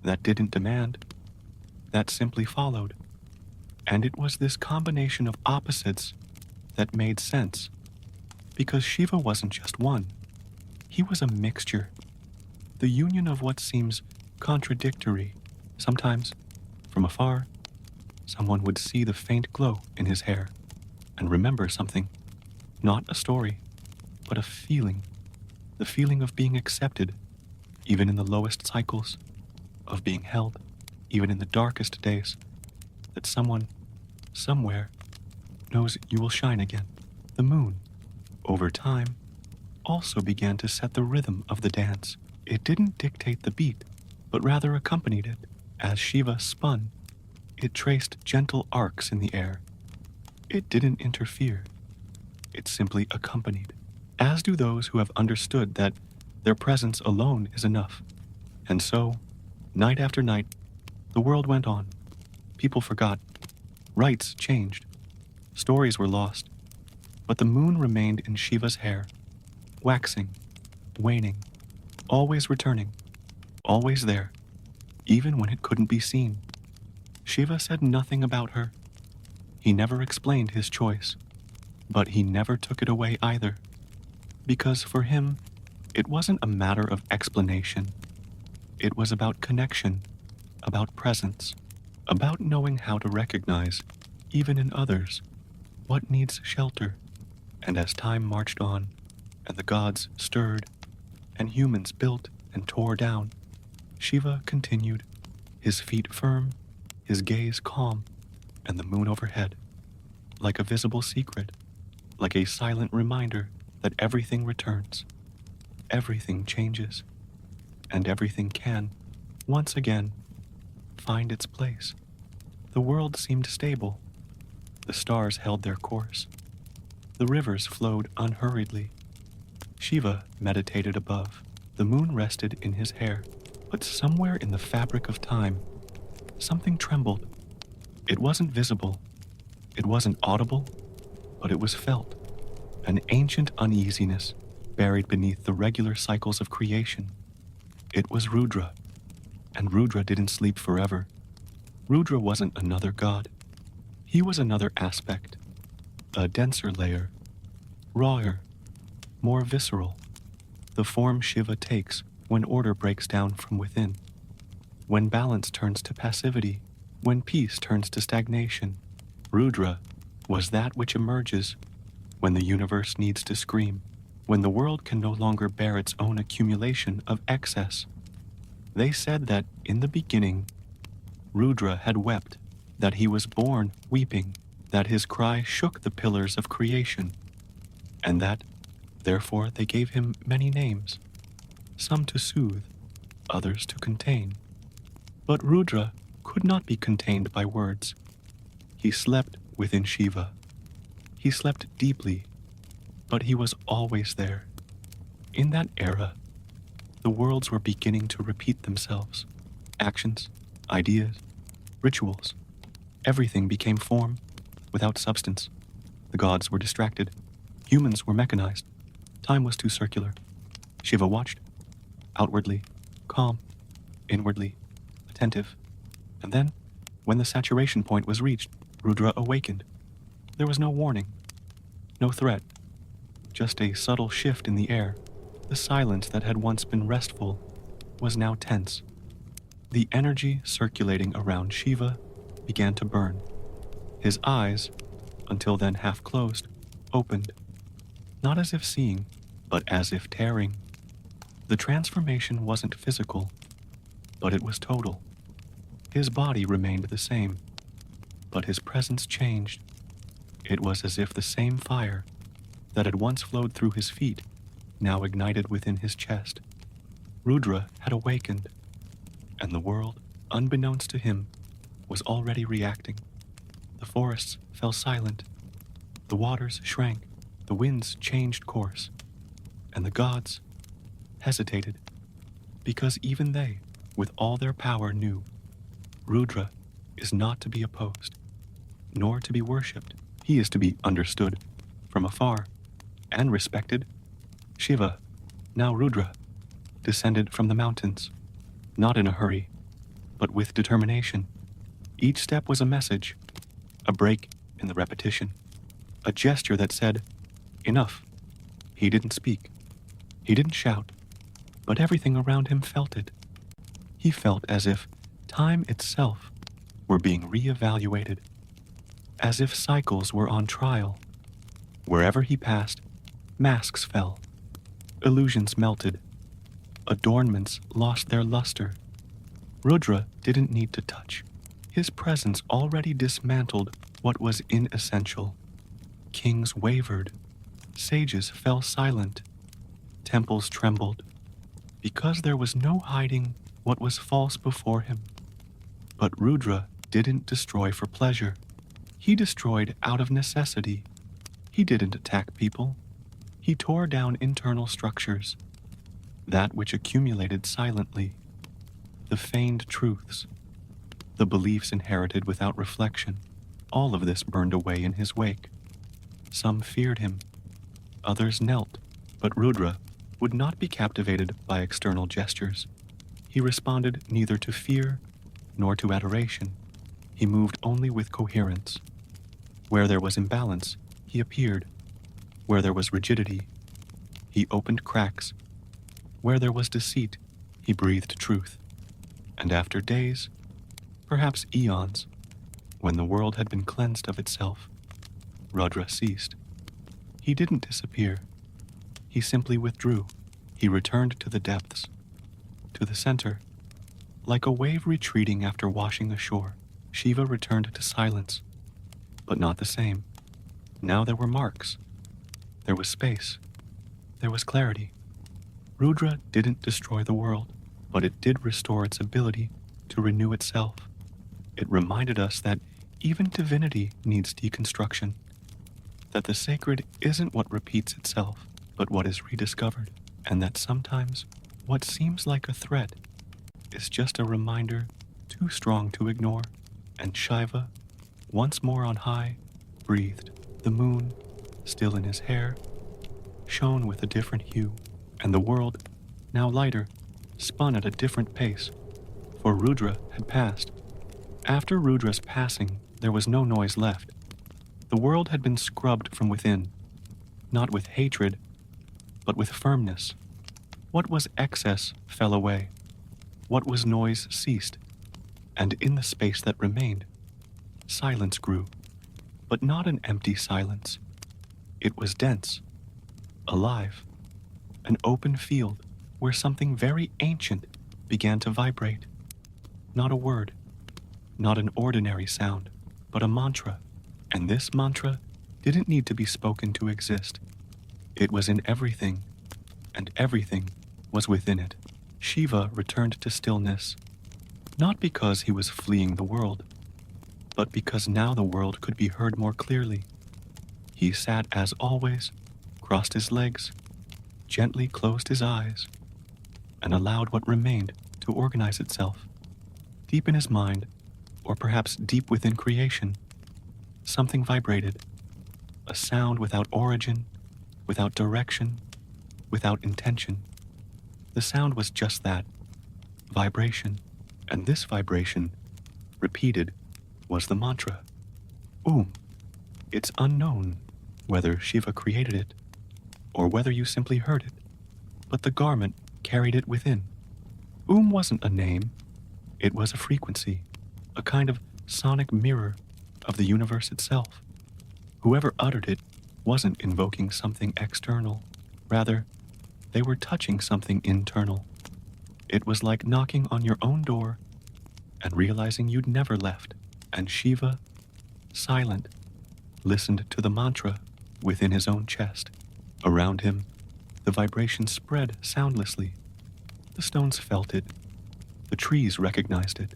that didn't demand, that simply followed. And it was this combination of opposites that made sense, because Shiva wasn't just one, he was a mixture, the union of what seems contradictory. Sometimes, from afar, someone would see the faint glow in his hair and remember something, not a story, but a feeling, the feeling of being accepted, even in the lowest cycles, of being held, even in the darkest days, that someone, somewhere, knows you will shine again. The moon, over time, also began to set the rhythm of the dance. It didn't dictate the beat, but rather accompanied it. As Shiva spun, it traced gentle arcs in the air. It didn't interfere. It simply accompanied, as do those who have understood that their presence alone is enough. And so, night after night, the world went on. People forgot. Rites changed. Stories were lost. But the moon remained in Shiva's hair, waxing, waning, always returning, always there, even when it couldn't be seen. Shiva said nothing about her. He never explained his choice, but he never took it away either, because for him, it wasn't a matter of explanation. It was about connection, about presence, about knowing how to recognize, even in others, what needs shelter. And as time marched on, and the gods stirred, and humans built and tore down, Shiva continued, his feet firm, his gaze calm, and the moon overhead, like a visible secret, like a silent reminder that everything returns, everything changes, and everything can, once again, find its place. The world seemed stable. The stars held their course. The rivers flowed unhurriedly. Shiva meditated above. The moon rested in his hair, but somewhere in the fabric of time, something trembled. It wasn't visible. It wasn't audible, but it was felt. An ancient uneasiness buried beneath the regular cycles of creation. It was Rudra, and Rudra didn't sleep forever. Rudra wasn't another god. He was another aspect, a denser layer, rawer, more visceral, the form Shiva takes when order breaks down from within, when balance turns to passivity, when peace turns to stagnation. Rudra was that which emerges when the universe needs to scream, when the world can no longer bear its own accumulation of excess. They said that in the beginning, Rudra had wept, that he was born weeping, that his cry shook the pillars of creation, and that, therefore, they gave him many names, some to soothe, others to contain. But Rudra could not be contained by words. He slept within Shiva. He slept deeply, but he was always there. In that era, the worlds were beginning to repeat themselves. Actions, ideas, rituals, everything became form without substance. The gods were distracted. Humans were mechanized. Time was too circular. Shiva watched, outwardly, calm, inwardly, attentive. And then, when the saturation point was reached, Rudra awakened. There was no warning, no threat, just a subtle shift in the air. The silence that had once been restful was now tense. The energy circulating around Shiva began to burn. His eyes, until then half closed, opened. not as if seeing, but as if tearing. The transformation wasn't physical, but it was total. His body remained the same, but his presence changed. It was as if the same fire that had once flowed through his feet now ignited within his chest. Rudra had awakened, and the world, unbeknownst to him, was already reacting. The forests fell silent, the waters shrank, the winds changed course, and the gods hesitated, because even they, with all their power, knew Rudra is not to be opposed, nor to be worshipped. He is to be understood from afar and respected. Shiva, now Rudra, descended from the mountains, not in a hurry, but with determination. Each step was a message, a break in the repetition, a gesture that said, enough. He didn't speak. He didn't shout, but everything around him felt it. He felt as if time itself were being re-evaluated, as if cycles were on trial. Wherever he passed, masks fell, illusions melted, adornments lost their luster. Rudra didn't need to touch. His presence already dismantled what was inessential. Kings wavered, sages fell silent, temples trembled, because there was no hiding what was false before him. But Rudra didn't destroy for pleasure. He destroyed out of necessity. He didn't attack people. He tore down internal structures, that which accumulated silently, the feigned truths, the beliefs inherited without reflection. All of this burned away in his wake. Some feared him, others knelt, but Rudra would not be captivated by external gestures. He responded neither to fear nor to adoration. He moved only with coherence. Where there was imbalance, he appeared. Where there was rigidity, he opened cracks. Where there was deceit, he breathed truth. And after days, perhaps eons, when the world had been cleansed of itself, Rudra ceased. He didn't disappear. He simply withdrew. He returned to the depths, to the center. Like a wave retreating after washing ashore, Shiva returned to silence, but not the same. Now there were marks. There was space. There was clarity. Rudra didn't destroy the world, but it did restore its ability to renew itself. It reminded us that even divinity needs deconstruction, that the sacred isn't what repeats itself, but what is rediscovered, and that sometimes what seems like a threat is just a reminder too strong to ignore. And Shiva, once more on high, breathed. The moon, still in his hair, shone with a different hue, and the world, now lighter, spun at a different pace, for Rudra had passed. After Rudra's passing, there was no noise left. The world had been scrubbed from within, not with hatred, but with firmness. What was excess fell away. What was noise ceased, and in the space that remained, silence grew, but not an empty silence. It was dense, alive, an open field where something very ancient began to vibrate. Not a word, not an ordinary sound, but a mantra, and this mantra didn't need to be spoken to exist. It was in everything, and everything was within it. Shiva returned to stillness, not because he was fleeing the world, but because now the world could be heard more clearly. He sat as always, crossed his legs, gently closed his eyes, and allowed what remained to organize itself. Deep in his mind, or perhaps deep within creation, something vibrated, a sound without origin, without direction, without intention. The sound was just that, vibration, and this vibration, repeated, was the mantra. It's unknown whether Shiva created it, or whether you simply heard it, but the garment carried it within. Wasn't a name, it was a frequency, a kind of sonic mirror of the universe itself. Whoever uttered it wasn't invoking something external. Rather, they were touching something internal. It was like knocking on your own door and realizing you'd never left. And Shiva, silent, listened to the mantra within his own chest. Around him, the vibration spread soundlessly. The stones felt it. The trees recognized it.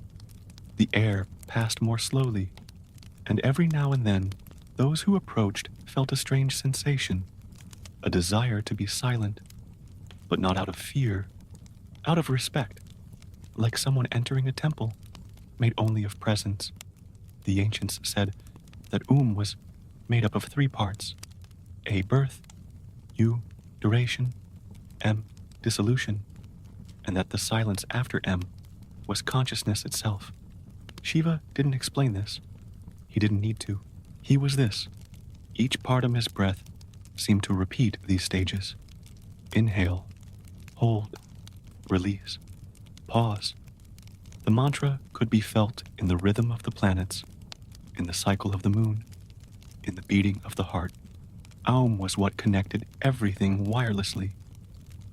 The air passed more slowly, and every now and then, those who approached felt a strange sensation, a desire to be silent, but not out of fear, out of respect, like someone entering a temple made only of presence. The ancients said that was made up of 3 parts: A, birth; U, duration; M, dissolution, and that the silence after M was consciousness itself. Shiva didn't explain this. He didn't need to. He was this. Each part of his breath seemed to repeat these stages. Inhale, hold, release, pause. The mantra could be felt in the rhythm of the planets, in the cycle of the moon, in the beating of the heart. Aum was what connected everything wirelessly.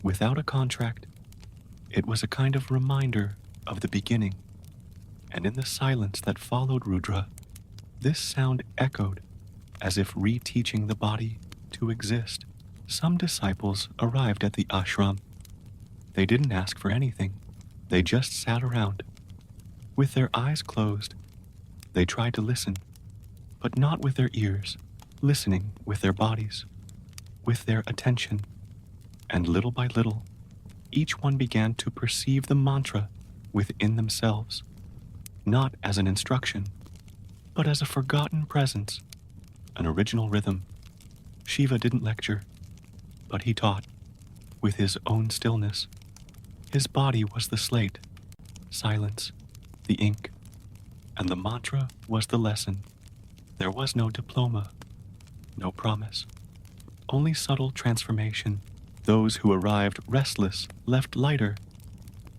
Without a contract, it was a kind of reminder of the beginning. And in the silence that followed Rudra, this sound echoed as if reteaching the body to exist. Some disciples arrived at the ashram. They didn't ask for anything. They just sat around. With their eyes closed, they tried to listen, but not with their ears, listening with their bodies, with their attention. And little by little, each one began to perceive the mantra within themselves, not as an instruction, but as a forgotten presence, an original rhythm. Shiva didn't lecture, but he taught, with his own stillness. His body was the slate, silence, the ink, and the mantra was the lesson. There was no diploma, no promise, only subtle transformation. Those who arrived restless left lighter.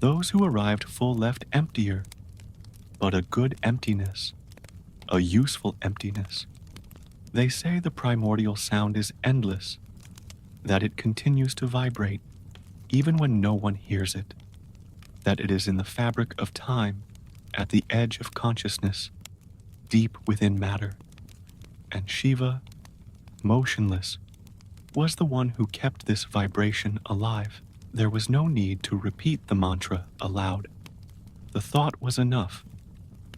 Those who arrived full left emptier, but a good emptiness, a useful emptiness. They say the primordial sound is endless, that it continues to vibrate even when no one hears it, that it is in the fabric of time, at the edge of consciousness, deep within matter. And Shiva, motionless, was the one who kept this vibration alive. There was no need to repeat the mantra aloud. The thought was enough.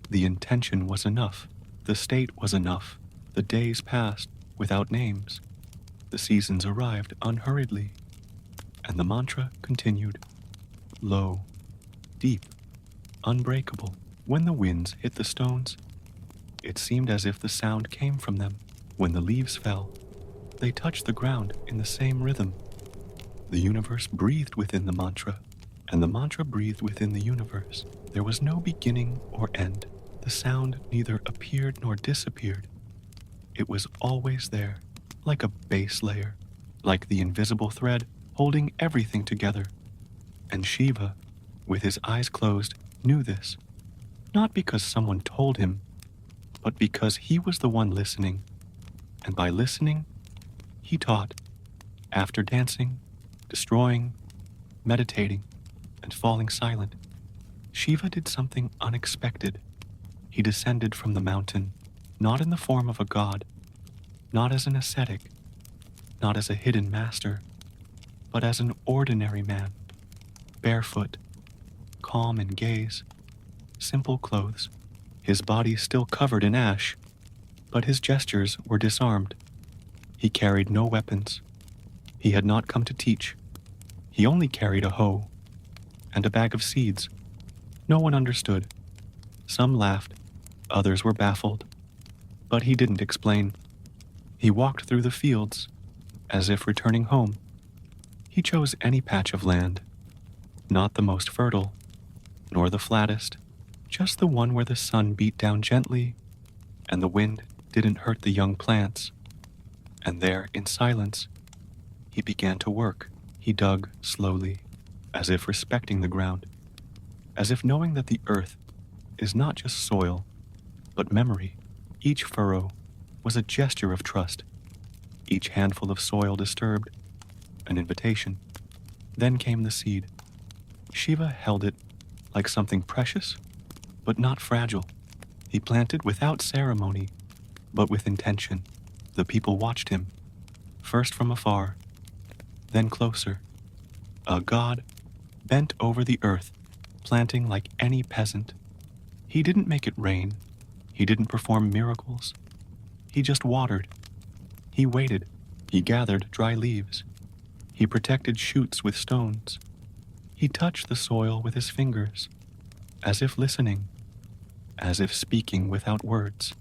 The intention was enough. The state was enough. The days passed without names. The seasons arrived unhurriedly. And the mantra continued, low, deep, unbreakable. When the winds hit the stones, it seemed as if the sound came from them. When the leaves fell, they touched the ground in the same rhythm. The universe breathed within the mantra, and the mantra breathed within the universe. There was no beginning or end. The sound neither appeared nor disappeared. It was always there, like a base layer, like the invisible thread holding everything together. And Shiva, with his eyes closed, knew this, not because someone told him, but because he was the one listening. And by listening, he taught. After dancing, destroying, meditating, and falling silent, Shiva did something unexpected. He descended from the mountain, not in the form of a god, not as an ascetic, not as a hidden master, but as an ordinary man, barefoot, calm in gaze, simple clothes, his body still covered in ash, but his gestures were disarmed. He carried no weapons. He had not come to teach. He only carried a hoe and a bag of seeds. No one understood. Some laughed, others were baffled, but he didn't explain. He walked through the fields, as if returning home. He chose any patch of land, not the most fertile, nor the flattest, just the one where the sun beat down gently and the wind didn't hurt the young plants. And there, in silence, he began to work. He dug slowly, as if respecting the ground, as if knowing that the earth is not just soil, but memory. Each furrow was a gesture of trust. each handful of soil disturbed, an invitation. Then came the seed. Shiva held it like something precious, but not fragile. He planted without ceremony, but with intention. The people watched him, first from afar, then closer. A god bent over the earth, planting like any peasant. He didn't make it rain. He didn't perform miracles. He just watered. He waited. He gathered dry leaves. He protected shoots with stones. He touched the soil with his fingers, as if listening, as if speaking without words.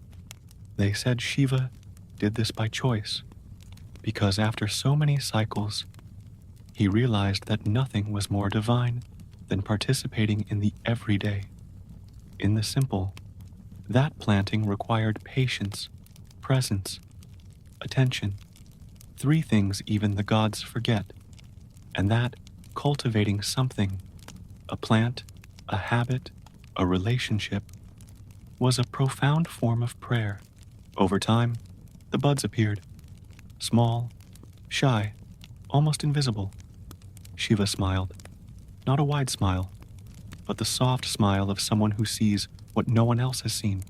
They said Shiva did this by choice, because after so many cycles, he realized that nothing was more divine than participating in the everyday, in the simple. That planting required patience, presence, attention, 3 things even the gods forget, and that cultivating something, a plant, a habit, a relationship, was a profound form of prayer. Over time, the buds appeared, small, shy, almost invisible. Shiva smiled, not a wide smile, but the soft smile of someone who sees what no one else has seen,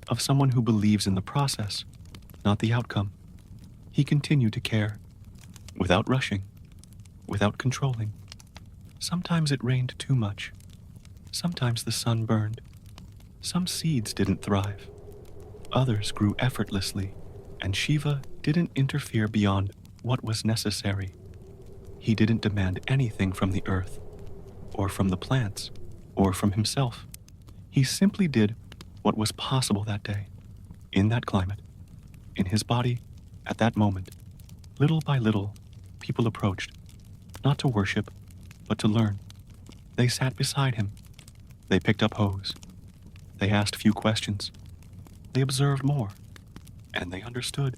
of someone who believes in the process, not the outcome. He continued to care, without rushing, without controlling. Sometimes it rained too much. Sometimes the sun burned. Some seeds didn't thrive. Others grew effortlessly, and Shiva didn't interfere beyond what was necessary. He didn't demand anything from the earth, or from the plants, or from himself. He simply did what was possible that day, in that climate, in his body, at that moment. Little by little, people approached, not to worship, but to learn. They sat beside him. They picked up hoes. They asked few questions. They observed more, and they understood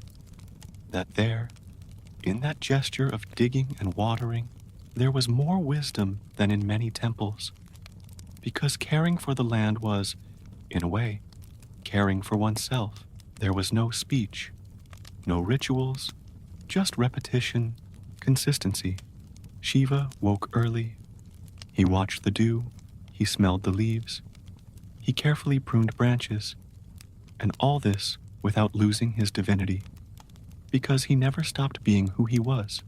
that there, in that gesture of digging and watering, there was more wisdom than in many temples, because caring for the land was, in a way, caring for oneself. There was no speech, no rituals, just repetition, consistency. Shiva woke early. He watched the dew. He smelled the leaves. He carefully pruned branches, and all this without losing his divinity, because he never stopped being who he was.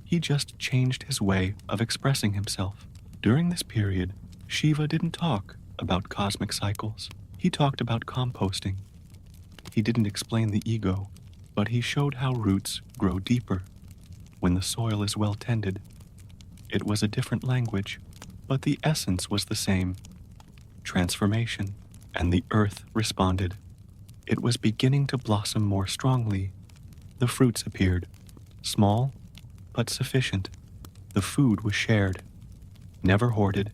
He just changed his way of expressing himself. During this period, Shiva didn't talk about cosmic cycles. He talked about composting. He didn't explain the ego, but he showed how roots grow deeper when the soil is well tended. It was a different language, but the essence was the same. Transformation, and the earth responded. It was beginning to blossom more strongly. The fruits appeared, small, but sufficient. The food was shared, never hoarded.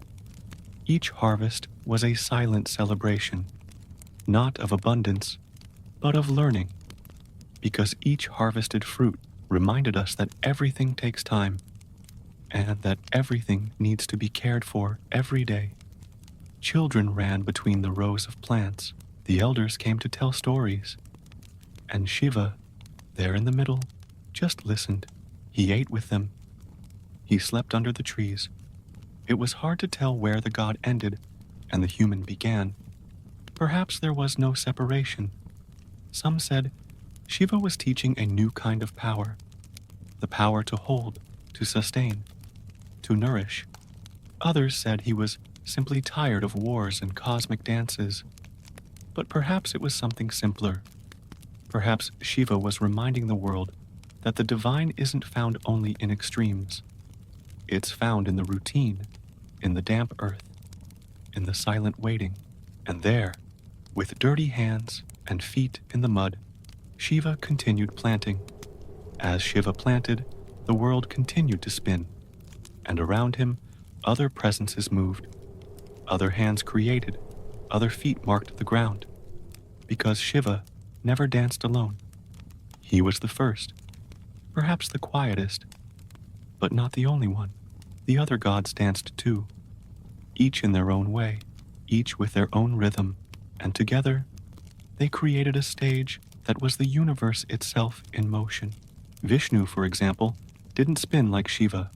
Each harvest was a silent celebration, not of abundance, but of learning, because each harvested fruit reminded us that everything takes time, and that everything needs to be cared for every day. Children ran between the rows of plants. The elders came to tell stories, and Shiva, there in the middle, just listened. He ate with them. He slept under the trees. It was hard to tell where the god ended and the human began. Perhaps there was no separation. Some said Shiva was teaching a new kind of power, the power to hold, to sustain, to nourish. Others said he was simply tired of wars and cosmic dances. But perhaps it was something simpler. Perhaps Shiva was reminding the world that the divine isn't found only in extremes. It's found in the routine, in the damp earth, in the silent waiting. And there, with dirty hands and feet in the mud, Shiva continued planting. As Shiva planted, the world continued to spin, and around him, other presences moved. Other hands created, other feet marked the ground, because Shiva never danced alone. He was the first, perhaps the quietest, but not the only one. The other gods danced too, each in their own way, each with their own rhythm, and together they created a stage that was the universe itself in motion. Vishnu, for example, didn't spin like Shiva.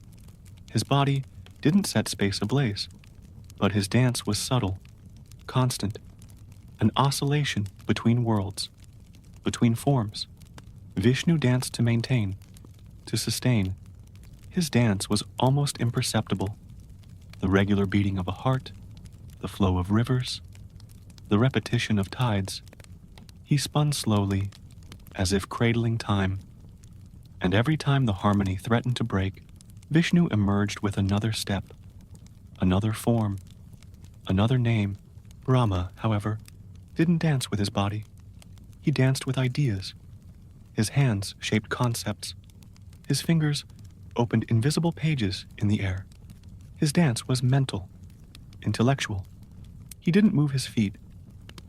His body didn't set space ablaze, but his dance was subtle, constant, an oscillation between worlds, between forms. Vishnu danced to maintain, to sustain. His dance was almost imperceptible. The regular beating of a heart, the flow of rivers, the repetition of tides. He spun slowly, as if cradling time. And every time the harmony threatened to break, Vishnu emerged with another step, another form, another name. Brahma, however, didn't dance with his body. He danced with ideas. His hands shaped concepts. His fingers opened invisible pages in the air. His dance was mental, intellectual. He didn't move his feet,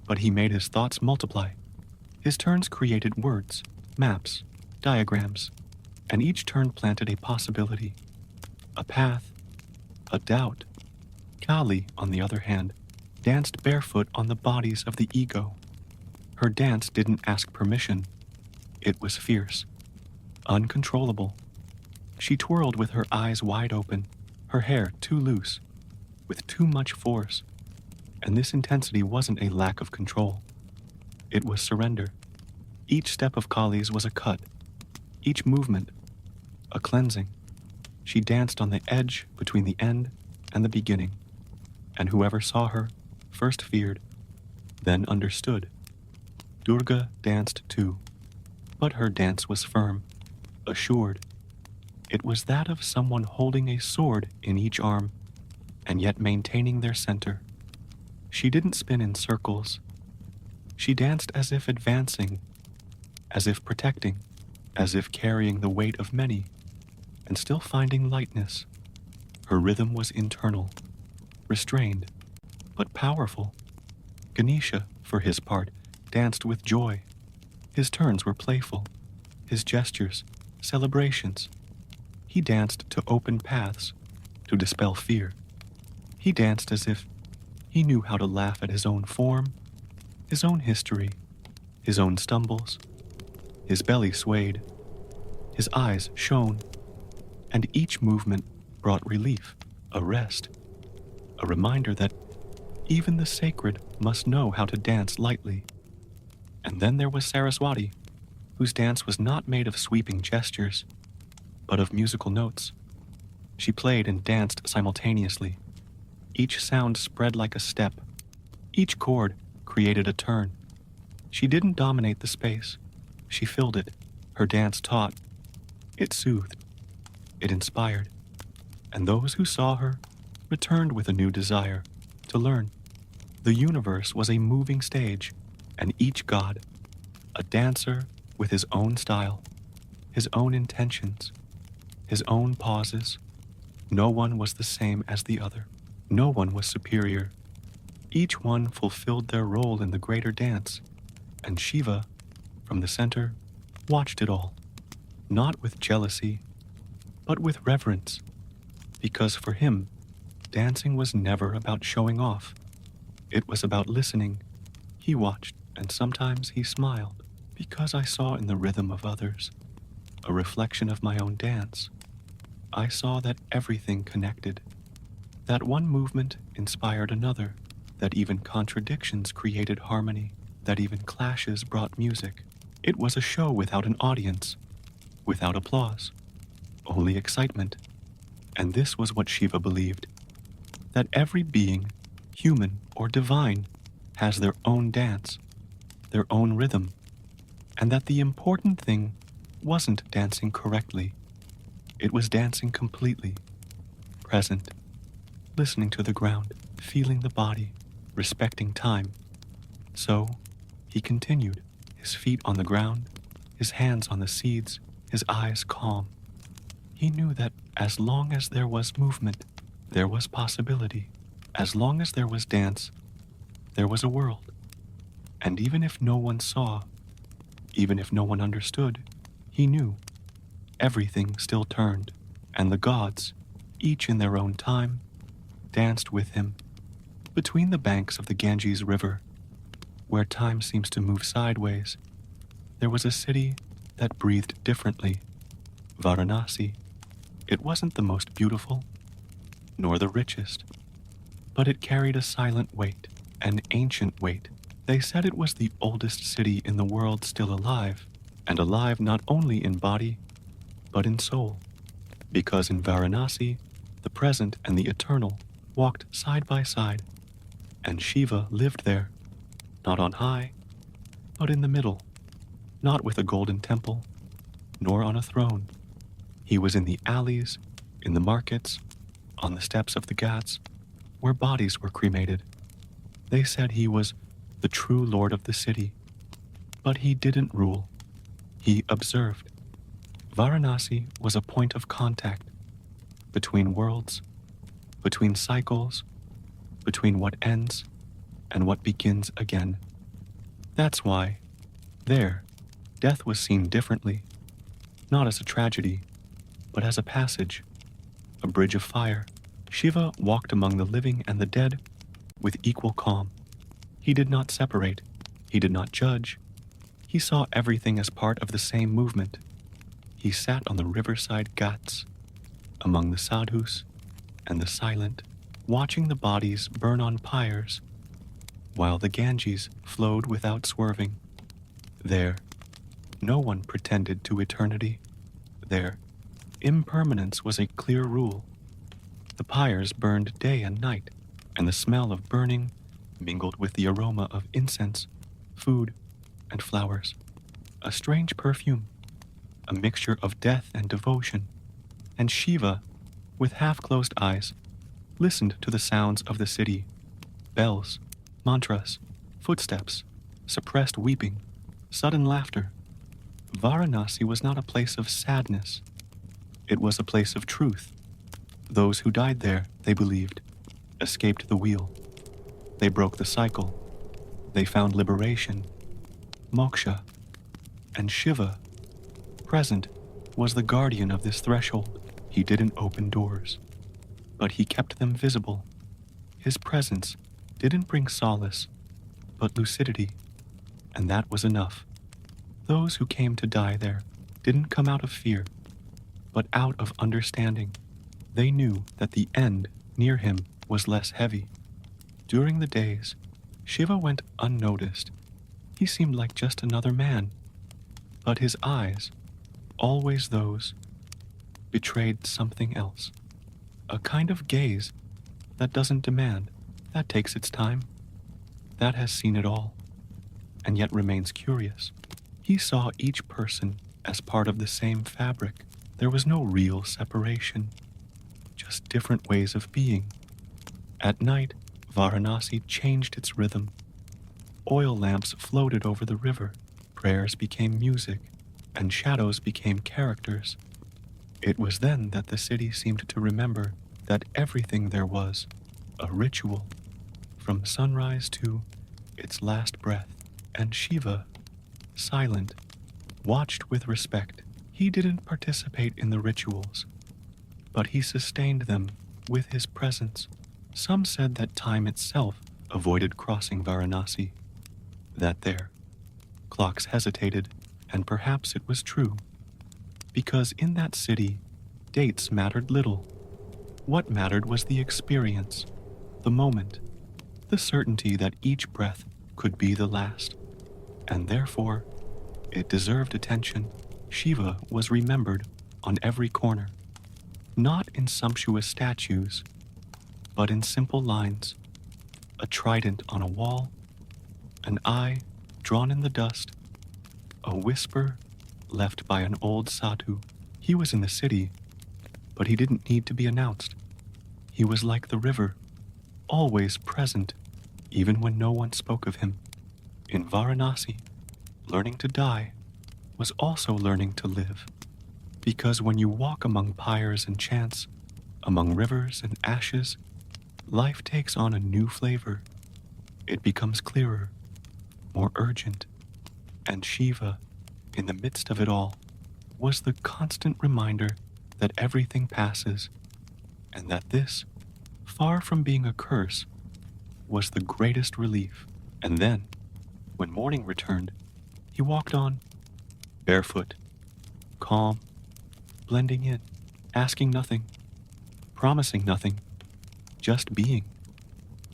but he made his thoughts multiply. His turns created words, maps, diagrams, and each turn planted a possibility, a path, a doubt. Kali, on the other hand, danced barefoot on the bodies of the ego. Her dance didn't ask permission. It was fierce, uncontrollable. She twirled with her eyes wide open, her hair too loose, with too much force. And this intensity wasn't a lack of control. It was surrender. Each step of Kali's was a cut, each movement, a cleansing. She danced on the edge between the end and the beginning, and whoever saw her first feared, then understood. Durga danced too, but her dance was firm, assured. It was that of someone holding a sword in each arm, and yet maintaining their center. She didn't spin in circles. She danced as if advancing, as if protecting, as if carrying the weight of many, and still finding lightness. Her rhythm was internal, restrained, but powerful. Ganesha, for his part, danced with joy. His turns were playful, his gestures, celebrations. He danced to open paths, to dispel fear. He danced as if he knew how to laugh at his own form, his own history, his own stumbles. His belly swayed, his eyes shone, and each movement brought relief, a rest, a reminder that even the sacred must know how to dance lightly. And then there was Saraswati, whose dance was not made of sweeping gestures, but of musical notes. She played and danced simultaneously. Each sound spread like a step. Each chord created a turn. She didn't dominate the space. She filled it. Her dance taught. It soothed. It inspired. And those who saw her returned with a new desire to learn. The universe was a moving stage, and each god, a dancer with his own style, his own intentions, his own pauses. No one was the same as the other. No one was superior. Each one fulfilled their role in the greater dance, and Shiva, from the center, watched it all, not with jealousy, but with reverence, because for him, dancing was never about showing off. It was about listening. He watched, and sometimes he smiled, because I saw in the rhythm of others a reflection of my own dance. I saw that everything connected, that one movement inspired another, that even contradictions created harmony, that even clashes brought music. It was a show without an audience, without applause, only excitement. And this was what Shiva believed, that every being, human or divine, has their own dance, their own rhythm, and that the important thing wasn't dancing correctly. It was dancing completely, present, listening to the ground, feeling the body, respecting time. So, he continued, his feet on the ground, his hands on the seeds, his eyes calm. He knew that as long as there was movement, there was possibility. As long as there was dance, there was a world. And even if no one saw, even if no one understood, he knew everything still turned, and the gods, each in their own time, danced with him. Between the banks of the Ganges River, where time seems to move sideways, there was a city that breathed differently, Varanasi. It wasn't the most beautiful, nor the richest, but it carried a silent weight, an ancient weight. They said it was the oldest city in the world still alive, and alive not only in body, but in soul. Because in Varanasi, the present and the eternal walked side by side, and Shiva lived there, not on high, but in the middle, not with a golden temple, nor on a throne. He was in the alleys, in the markets, on the steps of the ghats, where bodies were cremated. They said he was the true lord of the city, but he didn't rule. He observed. Varanasi was a point of contact between worlds, between cycles, between what ends and what begins again. That's why, there, death was seen differently, not as a tragedy, but as a passage, a bridge of fire. Shiva walked among the living and the dead with equal calm. He did not separate, he did not judge. He saw everything as part of the same movement. He sat on the riverside ghats, among the sadhus and the silent, watching the bodies burn on pyres, while the Ganges flowed without swerving. There, no one pretended to eternity. There, impermanence was a clear rule. The pyres burned day and night, and the smell of burning mingled with the aroma of incense, food, and flowers. A strange perfume, a mixture of death and devotion. And Shiva, with half-closed eyes, listened to the sounds of the city, bells, mantras, footsteps, suppressed weeping, sudden laughter. Varanasi was not a place of sadness. It was a place of truth. Those who died there, they believed, escaped the wheel. They broke the cycle. They found liberation, moksha, and Shiva, present, was the guardian of this threshold. He didn't open doors, but he kept them visible. His presence didn't bring solace, but lucidity, and that was enough. Those who came to die there didn't come out of fear, but out of understanding. They knew that the end near him was less heavy. During the days, Shiva went unnoticed. He seemed like just another man, but his eyes, always those, betrayed something else. A kind of gaze that doesn't demand, that takes its time, that has seen it all, and yet remains curious. He saw each person as part of the same fabric. There was no real separation, just different ways of being. At night, Varanasi changed its rhythm. Oil lamps floated over the river, prayers became music, and shadows became characters. It was then that the city seemed to remember that everything there was a ritual, from sunrise to its last breath. And Shiva, silent, watched with respect. He didn't participate in the rituals, but he sustained them with his presence. Some said that time itself avoided crossing Varanasi, that there, clocks hesitated, and perhaps it was true, because in that city, dates mattered little. What mattered was the experience, the moment, the certainty that each breath could be the last, and therefore, it deserved attention. Shiva was remembered on every corner, not in sumptuous statues, but in simple lines, a trident on a wall, an eye drawn in the dust, a whisper left by an old sadhu. He was in the city, but he didn't need to be announced. He was like the river, always present, even when no one spoke of him. In Varanasi, learning to die was also learning to live, because when you walk among pyres and chants, among rivers and ashes, life takes on a new flavor. It becomes clearer, more urgent, and Shiva, in the midst of it all, was the constant reminder that everything passes, and that this, far from being a curse, was the greatest relief. And then, when morning returned, he walked on, barefoot, calm, blending in, asking nothing, promising nothing, just being.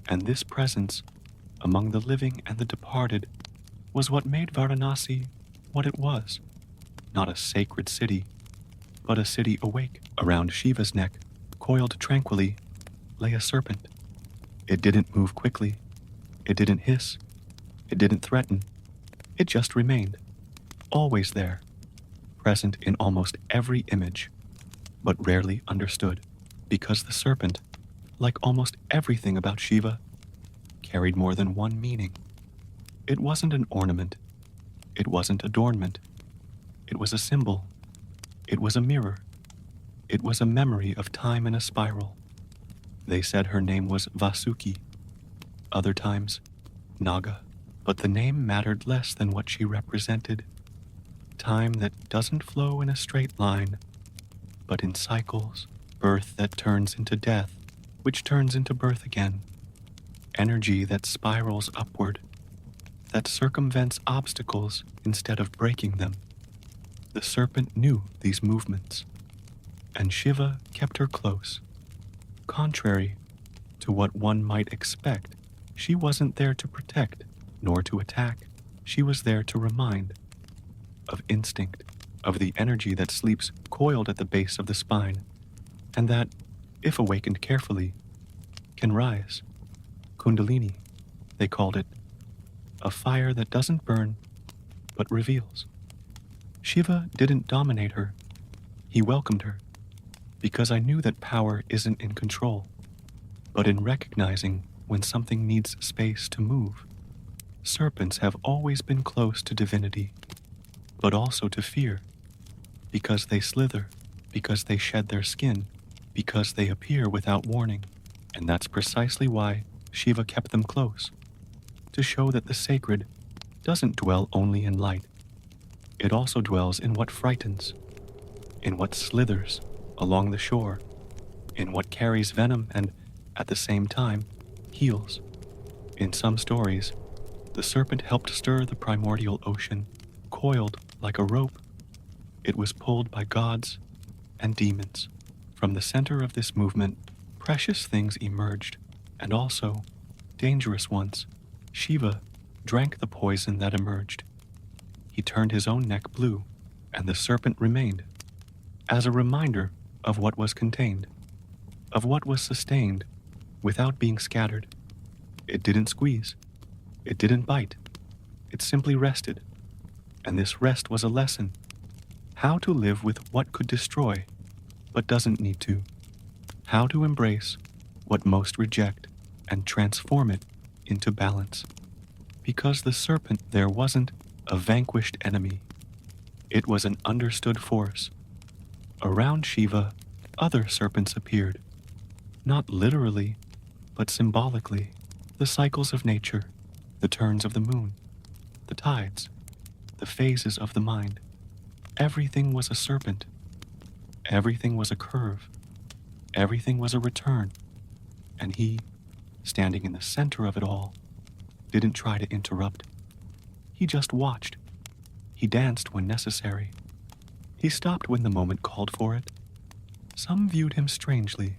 And this presence, among the living and the departed, was what made Varanasi what it was. Not a sacred city, but a city awake. Around Shiva's neck, coiled tranquilly, lay a serpent. It didn't move quickly. It didn't hiss. It didn't threaten. It just remained, always there, present in almost every image, but rarely understood, because the serpent, like almost everything about Shiva, carried more than one meaning. It wasn't an ornament. It wasn't adornment. It was a symbol. It was a mirror. It was a memory of time in a spiral. They said her name was Vasuki, other times Naga, but the name mattered less than what she represented. Time that doesn't flow in a straight line, but in cycles, birth that turns into death, which turns into birth again, energy that spirals upward, that circumvents obstacles instead of breaking them. The serpent knew these movements, and Shiva kept her close. Contrary to what one might expect, she wasn't there to protect, nor to attack. She was there to remind of instinct, of the energy that sleeps coiled at the base of the spine, and that, if awakened carefully, can rise. Kundalini, they called it, a fire that doesn't burn, but reveals. Shiva didn't dominate her. He welcomed her, because I knew that power isn't in control, but in recognizing when something needs space to move. Serpents have always been close to divinity, but also to fear, because they slither, because they shed their skin, because they appear without warning. And that's precisely why Shiva kept them close, to show that the sacred doesn't dwell only in light. It also dwells in what frightens, in what slithers along the shore, in what carries venom and, at the same time, heals. In some stories, the serpent helped stir the primordial ocean, coiled like a rope. It was pulled by gods and demons. From the center of this movement, precious things emerged, and also dangerous ones. Shiva drank the poison that emerged. He turned his own neck blue, and the serpent remained, as a reminder of what was contained, of what was sustained without being scattered. It didn't squeeze. It didn't bite. It simply rested. And this rest was a lesson. How to live with what could destroy, but doesn't need to. How to embrace what most reject and transform it into balance. Because the serpent there wasn't a vanquished enemy. It was an understood force. Around Shiva, other serpents appeared. Not literally, but symbolically. The cycles of nature, the turns of the moon, the tides, the phases of the mind. Everything was a serpent. Everything was a curve. Everything was a return. And he, standing in the center of it all, didn't try to interrupt. He just watched. He danced when necessary. He stopped when the moment called for it. Some viewed him strangely.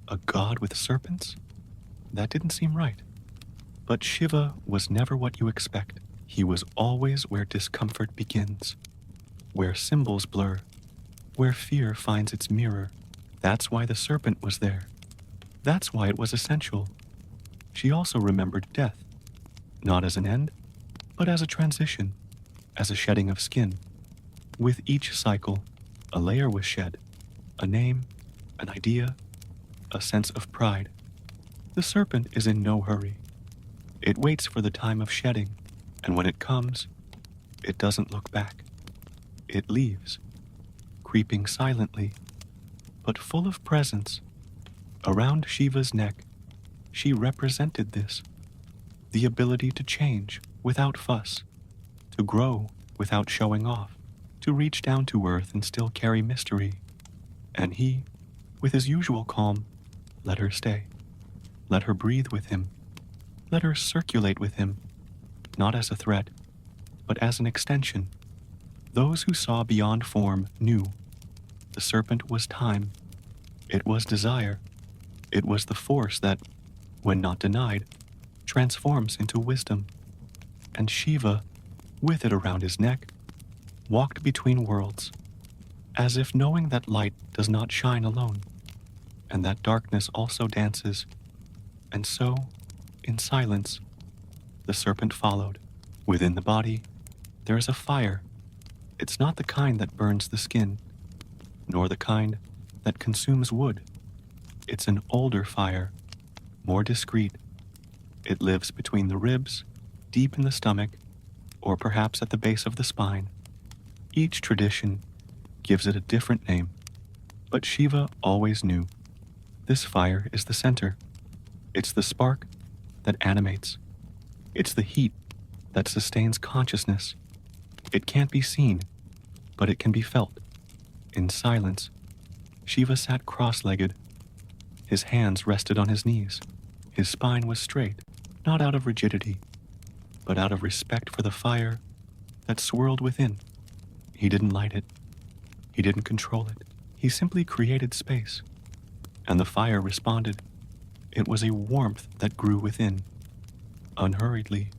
A god with serpents? That didn't seem right. But Shiva was never what you expect. He was always where discomfort begins, where symbols blur, where fear finds its mirror. That's why the serpent was there. That's why it was essential. She also remembered death, not as an end, but as a transition, as a shedding of skin. With each cycle, a layer was shed, a name, an idea, a sense of pride. The serpent is in no hurry. It waits for the time of shedding, and when it comes, it doesn't look back. It leaves, creeping silently, but full of presence. Around Shiva's neck, she represented this, the ability to change without fuss, to grow without showing off, to reach down to earth and still carry mystery. And he, with his usual calm, let her stay. Let her breathe with him. Let her circulate with him, not as a threat, but as an extension. Those who saw beyond form knew the serpent was time, it was desire, it was the force that, when not denied, transforms into wisdom. And Shiva, with it around his neck, walked between worlds, as if knowing that light does not shine alone, and that darkness also dances. And so, in silence, the serpent followed. Within the body, there is a fire. It's not the kind that burns the skin, nor the kind that consumes wood. It's an older fire, more discreet. It lives between the ribs, deep in the stomach, or perhaps at the base of the spine. Each tradition gives it a different name, but Shiva always knew. This fire is the center. It's the spark that animates. It's the heat that sustains consciousness. It can't be seen, but it can be felt. In silence, Shiva sat cross-legged. His hands rested on his knees. His spine was straight, not out of rigidity, but out of respect for the fire that swirled within. He didn't light it. He didn't control it. He simply created space. And the fire responded. It was a warmth that grew within, unhurriedly,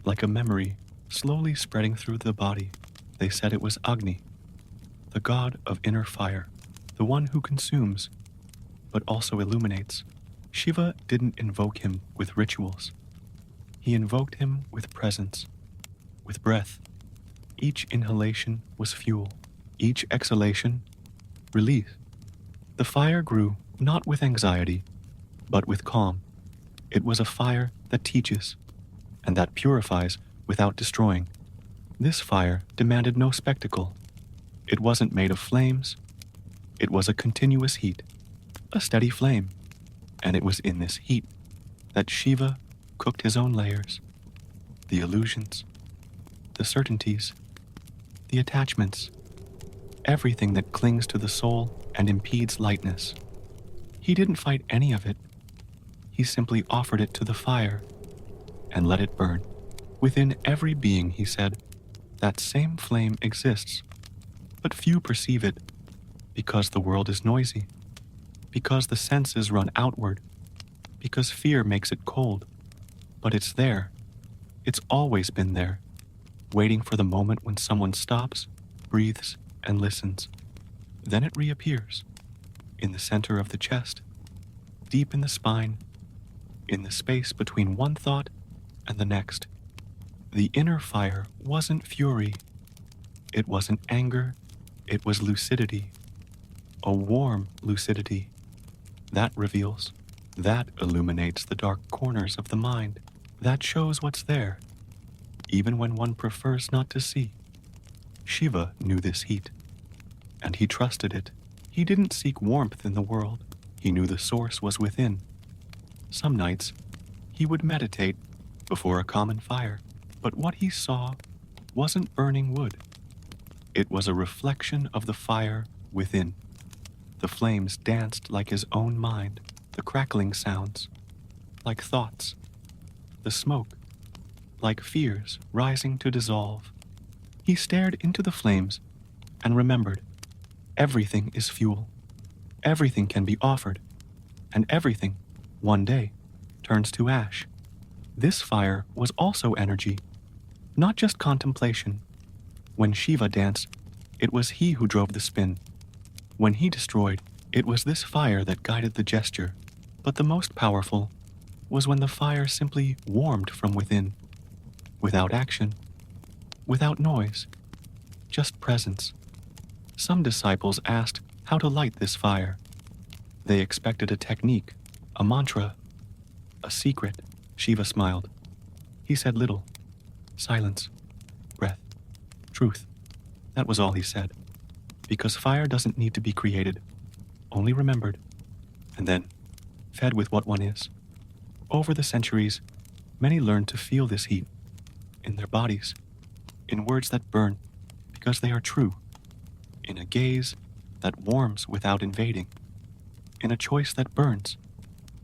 like a memory slowly spreading through the body. They said it was Agni, the god of inner fire, the one who consumes, but also illuminates. Shiva didn't invoke him with rituals. He invoked him with presence, with breath. Each inhalation was fuel, each exhalation, release. The fire grew not with anxiety, but with calm. It was a fire that teaches, and that purifies without destroying. This fire demanded no spectacle. It wasn't made of flames. It was a continuous heat, a steady flame. And it was in this heat that Shiva cooked his own layers, the illusions, the certainties, the attachments, everything that clings to the soul and impedes lightness. He didn't fight any of it. He simply offered it to the fire and let it burn. Within every being, he said, that same flame exists, but few perceive it because the world is noisy, because the senses run outward, because fear makes it cold. But it's there. It's always been there, waiting for the moment when someone stops, breathes, and listens. Then it reappears, in the center of the chest, deep in the spine, in the space between one thought and the next. The inner fire wasn't fury. It wasn't anger. It was lucidity. A warm lucidity. That reveals. That illuminates the dark corners of the mind. That shows what's there, even when one prefers not to see. Shiva knew this heat, and he trusted it. He didn't seek warmth in the world. He knew the source was within. Some nights, he would meditate before a common fire, but what he saw wasn't burning wood. It was a reflection of the fire within. The flames danced like his own mind, the crackling sounds, like thoughts, the smoke, like fears rising to dissolve. He stared into the flames and remembered, everything is fuel. Everything can be offered, and everything, one day, turns to ash. This fire was also energy, not just contemplation. When Shiva danced, it was he who drove the spin. When he destroyed, it was this fire that guided the gesture. But the most powerful was when the fire simply warmed from within, without action, without noise, just presence. Some disciples asked how to light this fire. They expected a technique, a mantra, a secret. Shiva smiled. He said little. Silence, breath, truth. That was all he said. Because fire doesn't need to be created, only remembered, and then fed with what one is. Over the centuries, many learned to feel this heat in their bodies, in words that burn because they are true, in a gaze that warms without invading, in a choice that burns,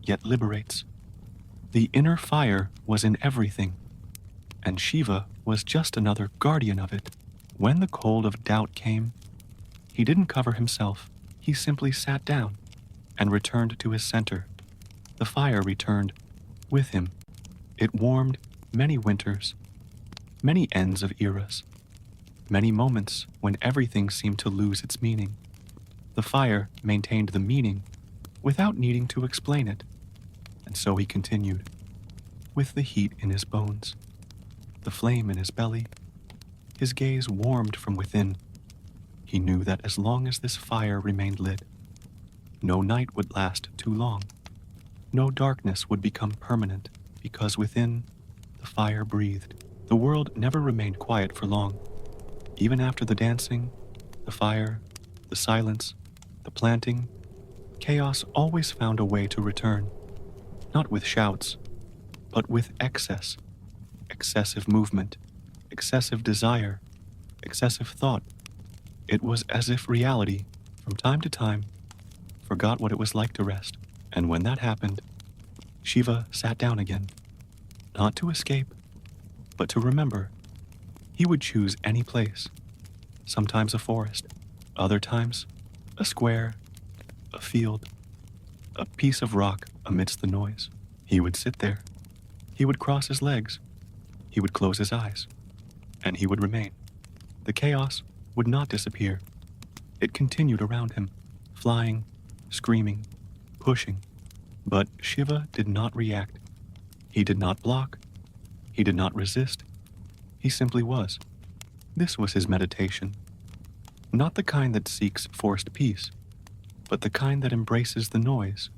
yet liberates. The inner fire was in everything, and Shiva was just another guardian of it. When the cold of doubt came, he didn't cover himself. He simply sat down and returned to his center. The fire returned with him. It warmed many winters, many ends of eras, many moments when everything seemed to lose its meaning. The fire maintained the meaning without needing to explain it, and so he continued, with the heat in his bones, the flame in his belly. His gaze warmed from within. He knew that as long as this fire remained lit, no night would last too long. No darkness would become permanent, because within, the fire breathed. The world never remained quiet for long. Even after the dancing, the fire, the silence, the planting, chaos always found a way to return. Not with shouts, but with excess. Excessive movement, excessive desire, excessive thought. It was as if reality, from time to time, forgot what it was like to rest. And when that happened, Shiva sat down again, not to escape, but to remember. He would choose any place, sometimes a forest, other times a square, a field, a piece of rock amidst the noise. He would sit there. He would cross his legs. He would close his eyes, and he would remain. The chaos would not disappear. It continued around him, flying, screaming, pushing. But Shiva did not react. He did not block. He did not resist. He simply was. This was his meditation. Not the kind that seeks forced peace, but the kind that embraces the noise.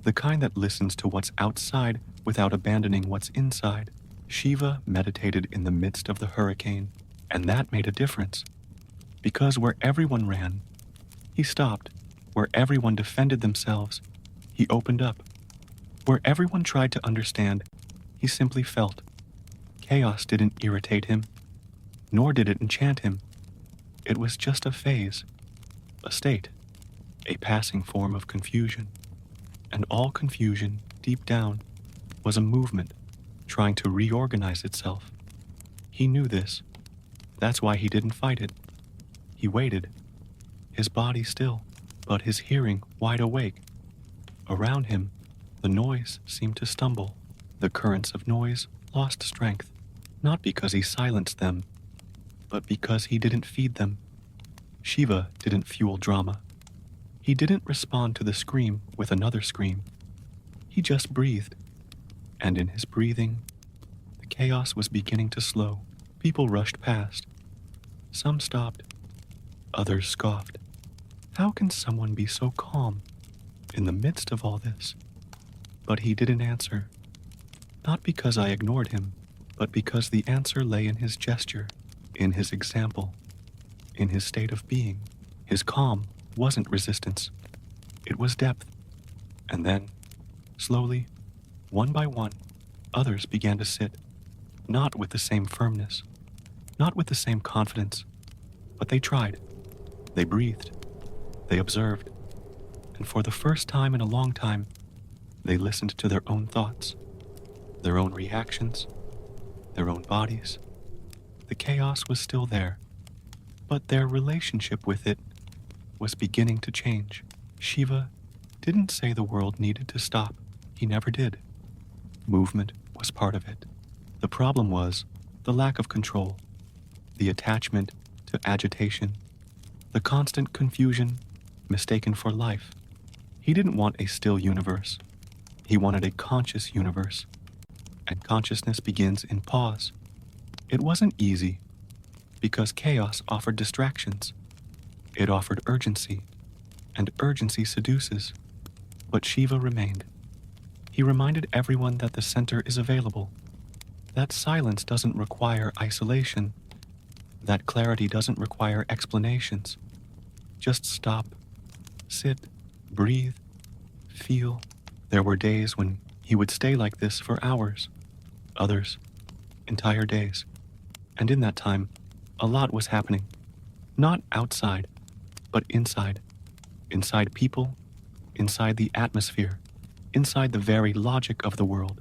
The kind that listens to what's outside without abandoning what's inside. Shiva meditated in the midst of the hurricane, and that made a difference. Because where everyone ran, he stopped. Where everyone defended themselves, he opened up. Where everyone tried to understand, he simply felt. Chaos didn't irritate him, nor did it enchant him. It was just a phase, a state, a passing form of confusion. And all confusion, deep down, was a movement trying to reorganize itself. He knew this. That's why he didn't fight it. He waited, his body still, but his hearing wide awake. Around him, the noise seemed to stumble. The currents of noise lost strength, not because he silenced them, but because he didn't feed them. Shiva didn't fuel drama. He didn't respond to the scream with another scream. He just breathed. And in his breathing, the chaos was beginning to slow. People rushed past. Some stopped. Others scoffed. How can someone be so calm in the midst of all this? But he didn't answer. Not because I ignored him, but because the answer lay in his gesture, in his example, in his state of being. His calm wasn't resistance. It was depth. And then, slowly, one by one, others began to sit, not with the same firmness, not with the same confidence, but they tried. They breathed. They observed. And for the first time in a long time, they listened to their own thoughts, their own reactions, their own bodies. The chaos was still there, but their relationship with it was beginning to change. Shiva didn't say the world needed to stop. He never did. Movement was part of it. The problem was the lack of control, the attachment to agitation, the constant confusion mistaken for life. He didn't want a still universe. He wanted a conscious universe. And consciousness begins in pause. It wasn't easy, because chaos offered distractions. It offered urgency, and urgency seduces. But Shiva remained. He reminded everyone that the center is available, that silence doesn't require isolation, that clarity doesn't require explanations. Just stop, sit, breathe, feel. There were days when he would stay like this for hours, others, entire days. And in that time, a lot was happening. Not outside, but inside. Inside people, inside the atmosphere, inside the very logic of the world.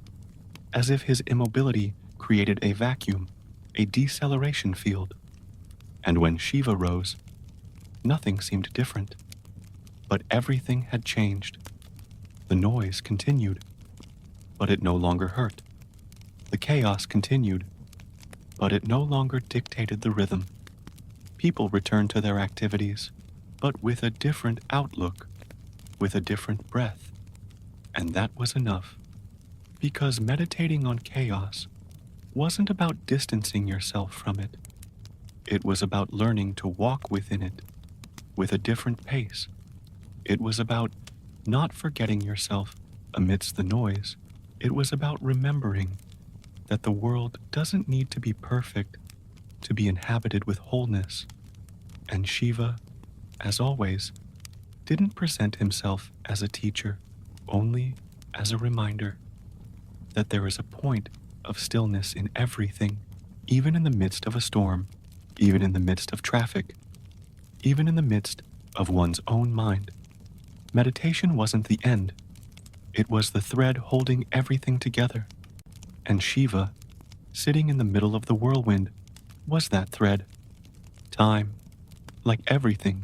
As if his immobility created a vacuum, a deceleration field. And when Shiva rose, nothing seemed different, but everything had changed. The noise continued, but it no longer hurt. The chaos continued, but it no longer dictated the rhythm. People returned to their activities, but with a different outlook, with a different breath. And that was enough, because meditating on chaos wasn't about distancing yourself from it. It was about learning to walk within it with a different pace. It was about not forgetting yourself amidst the noise. It was about remembering that the world doesn't need to be perfect to be inhabited with wholeness. And Shiva, as always, didn't present himself as a teacher, only as a reminder that there is a point of stillness in everything, even in the midst of a storm, even in the midst of traffic, even in the midst of one's own mind. Meditation wasn't the end. It was the thread holding everything together. And Shiva, sitting in the middle of the whirlwind, was that thread. Time, like everything,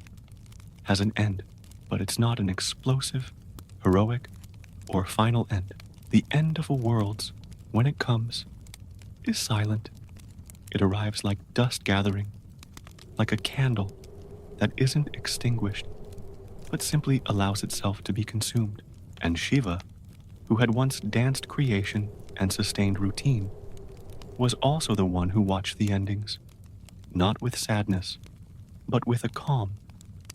has an end, but it's not an explosive, heroic, or final end. The end of a world's, when it comes, is silent. It arrives like dust gathering, like a candle that isn't extinguished, but simply allows itself to be consumed. And Shiva, who had once danced creation and sustained routine, was also the one who watched the endings, not with sadness, but with a calm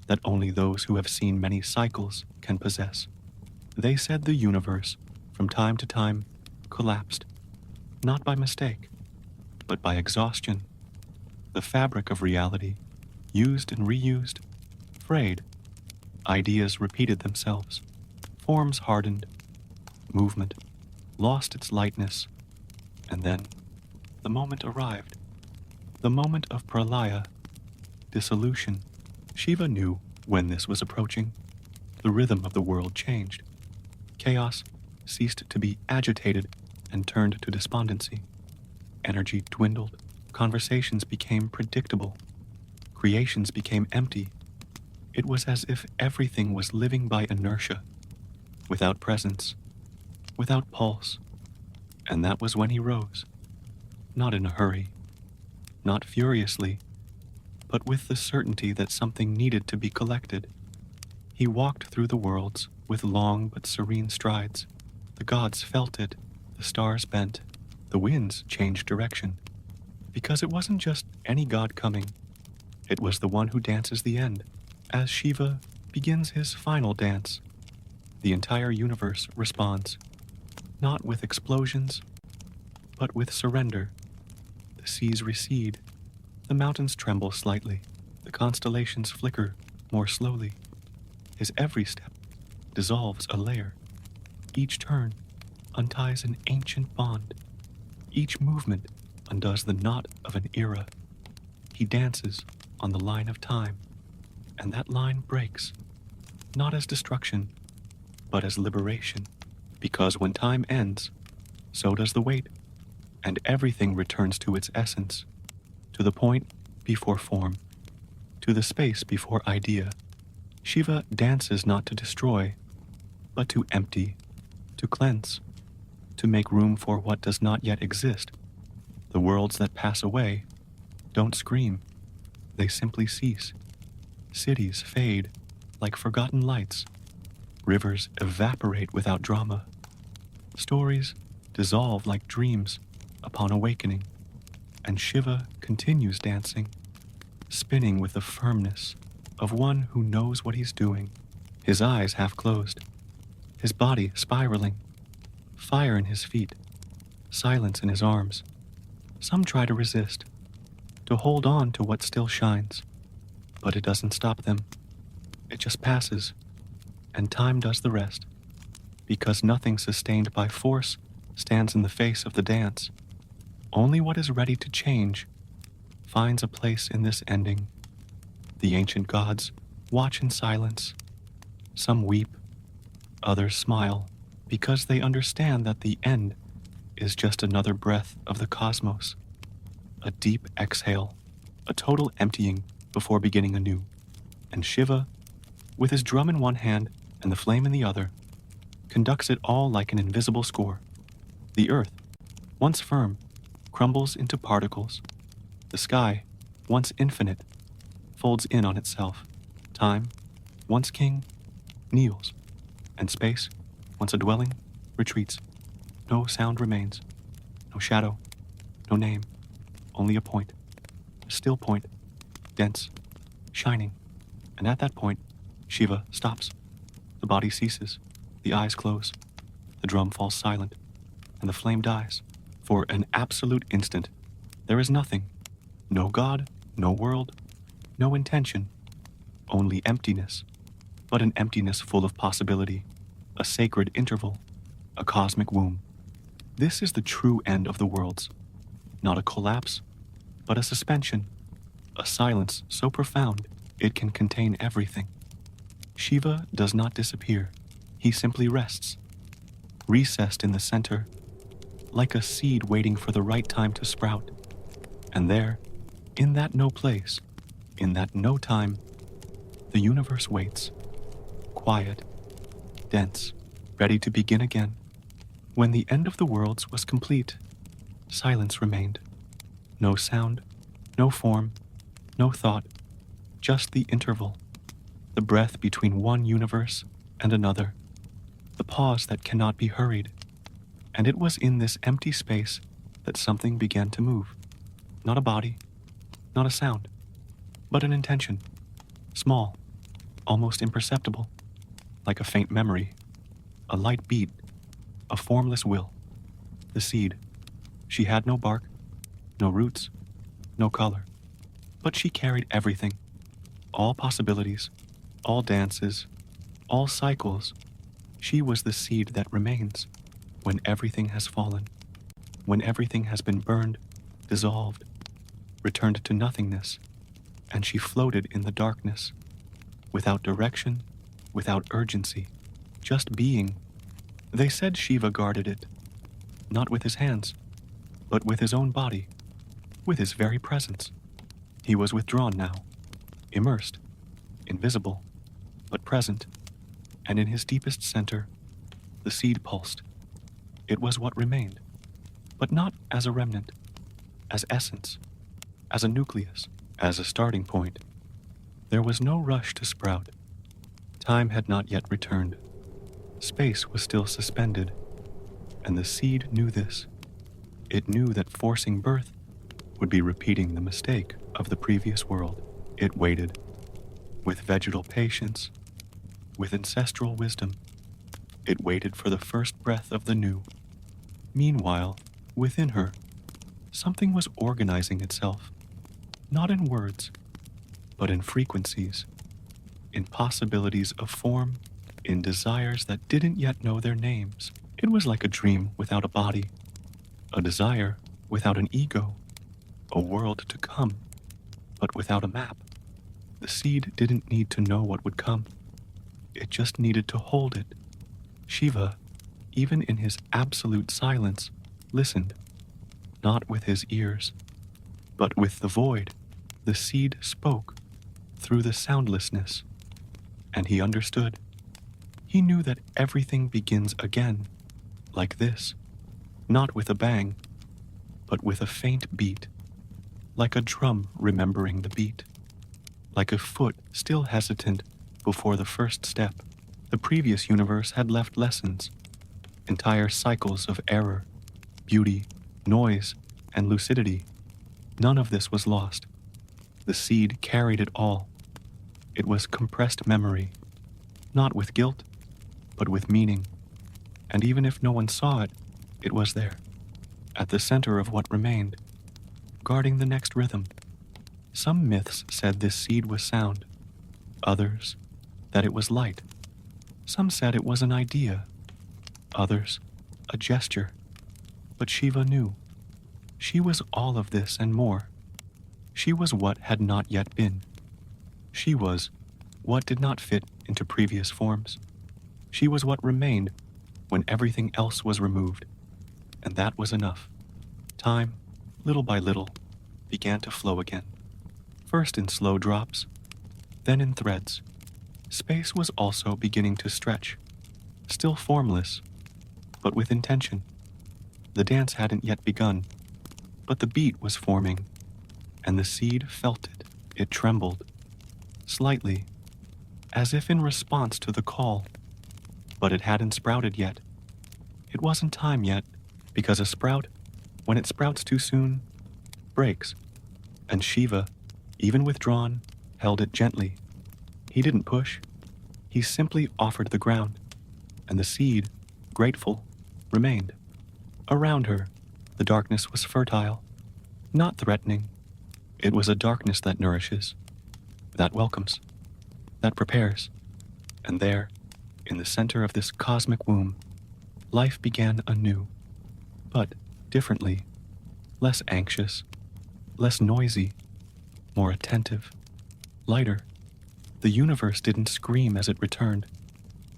that only those who have seen many cycles can possess. They said the universe, from time to time, collapsed, not by mistake, but by exhaustion. The fabric of reality, used and reused, frayed. Ideas repeated themselves. Forms hardened. Movement lost its lightness. And then the moment arrived. The moment of pralaya, dissolution. Shiva knew when this was approaching. The rhythm of the world changed. Chaos ceased to be agitated and turned to despondency. Energy dwindled. Conversations became predictable. Creations became empty. It was as if everything was living by inertia, without presence, without pulse. And that was when he rose, not in a hurry, not furiously, but with the certainty that something needed to be collected. He walked through the worlds with long but serene strides. The gods felt it, the stars bent, the winds changed direction. Because it wasn't just any god coming, it was the one who dances the end. As Shiva begins his final dance, the entire universe responds, not with explosions, but with surrender. The seas recede, the mountains tremble slightly, the constellations flicker more slowly. His every step dissolves a layer. Each turn unties an ancient bond. Each movement undoes the knot of an era. He dances on the line of time, and that line breaks, not as destruction, but as liberation. Because when time ends, so does the weight, and everything returns to its essence, to the point before form, to the space before idea. Shiva dances not to destroy, but to empty, to cleanse, to make room for what does not yet exist. The worlds that pass away don't scream, they simply cease. Cities fade like forgotten lights. Rivers evaporate without drama. Stories dissolve like dreams upon awakening. And Shiva continues dancing, spinning with the firmness of one who knows what he's doing. His eyes half closed, his body spiraling, fire in his feet, silence in his arms. Some try to resist, to hold on to what still shines, but it doesn't stop them. It just passes, and time does the rest, because nothing sustained by force stands in the face of the dance. Only what is ready to change finds a place in this ending. The ancient gods watch in silence. Some weep, others smile, because they understand that the end is just another breath of the cosmos, a deep exhale, a total emptying before beginning anew. And Shiva, with his drum in one hand and the flame in the other, conducts it all like an invisible score. The earth, once firm, crumbles into particles. The sky, once infinite, folds in on itself. Time, once king, kneels, and space, once a dwelling, retreats. No sound remains, no shadow, no name, only a point, a still point, dense, shining. And at that point, Shiva stops. The body ceases, the eyes close, the drum falls silent, and the flame dies. For an absolute instant, there is nothing, no God, no world, no intention, only emptiness, but an emptiness full of possibility, a sacred interval, a cosmic womb. This is the true end of the worlds, not a collapse, but a suspension, a silence so profound it can contain everything. Shiva does not disappear, he simply rests, recessed in the center, like a seed waiting for the right time to sprout. And there, in that no place, in that no time, the universe waits, quiet, dense, ready to begin again. When the end of the worlds was complete, silence remained. No sound, no form, no thought, just the interval, the breath between one universe and another, the pause that cannot be hurried. And it was in this empty space that something began to move. Not a body, not a sound, but an intention. Small, almost imperceptible, like a faint memory, a light beat, a formless will. The seed. She had no bark, no roots, no color. But she carried everything. All possibilities, all dances, all cycles. She was the seed that remains. When everything has fallen, when everything has been burned, dissolved, returned to nothingness, and she floated in the darkness, without direction, without urgency, just being. They said Shiva guarded it, not with his hands, but with his own body, with his very presence. He was withdrawn now, immersed, invisible, but present, and in his deepest center, the seed pulsed. It was what remained, but not as a remnant, as essence, as a nucleus, as a starting point. There was no rush to sprout. Time had not yet returned. Space was still suspended, and the seed knew this. It knew that forcing birth would be repeating the mistake of the previous world. It waited, with vegetal patience, with ancestral wisdom. It waited for the first breath of the new. Meanwhile, within her, something was organizing itself, not in words, but in frequencies, in possibilities of form, in desires that didn't yet know their names. It was like a dream without a body, a desire without an ego, a world to come, but without a map. The seed didn't need to know what would come. It just needed to hold it. Shiva, even in his absolute silence, listened, not with his ears, but with the void. The seed spoke through the soundlessness, and he understood. He knew that everything begins again, like this, not with a bang, but with a faint beat, like a drum remembering the beat, like a foot still hesitant before the first step. The previous universe had left lessons, entire cycles of error, beauty, noise, and lucidity. None of this was lost. The seed carried it all. It was compressed memory, not with guilt, but with meaning. And even if no one saw it, it was there, at the center of what remained, guarding the next rhythm. Some myths said this seed was sound, others that it was light. Some said it was an idea, others a gesture. But Shiva knew. She was all of this and more. She was what had not yet been. She was what did not fit into previous forms. She was what remained when everything else was removed, and that was enough. Time, little by little, began to flow again. first in slow drops, then in threads. Space was also beginning to stretch, still formless, but with intention. The dance hadn't yet begun, but the beat was forming, and the seed felt it. It trembled, slightly, as if in response to the call, but it hadn't sprouted yet. It wasn't time yet, because a sprout, when it sprouts too soon, breaks, and Shiva, even withdrawn, held it gently. He didn't push. He simply offered the ground, and the seed, grateful, remained. Around her, the darkness was fertile, not threatening. It was a darkness that nourishes, that welcomes, that prepares. And there, in the center of this cosmic womb, life began anew, but differently, less anxious, less noisy, more attentive, lighter. The universe didn't scream as it returned.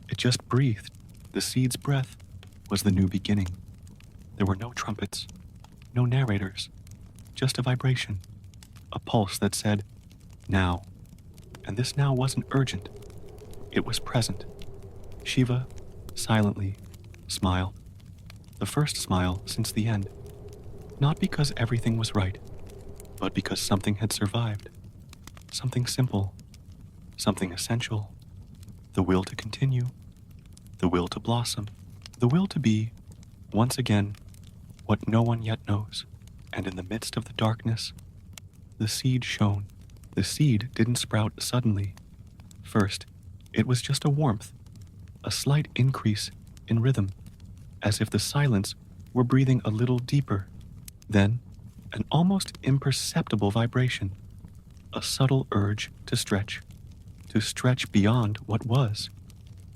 It just breathed. The seed's breath was the new beginning. There were no trumpets, no narrators, just a vibration, a pulse that said, now. And this now wasn't urgent. It was present. Shiva, silently, smiled. The first smile since the end. Not because everything was right, but because something had survived. Something simple, something essential. The will to continue, the will to blossom, the will to be, once again, what no one yet knows. And in the midst of the darkness, the seed shone. The seed didn't sprout suddenly. First, it was just a warmth, a slight increase in rhythm, as if the silence were breathing a little deeper. Then, an almost imperceptible vibration, a subtle urge to stretch beyond what was.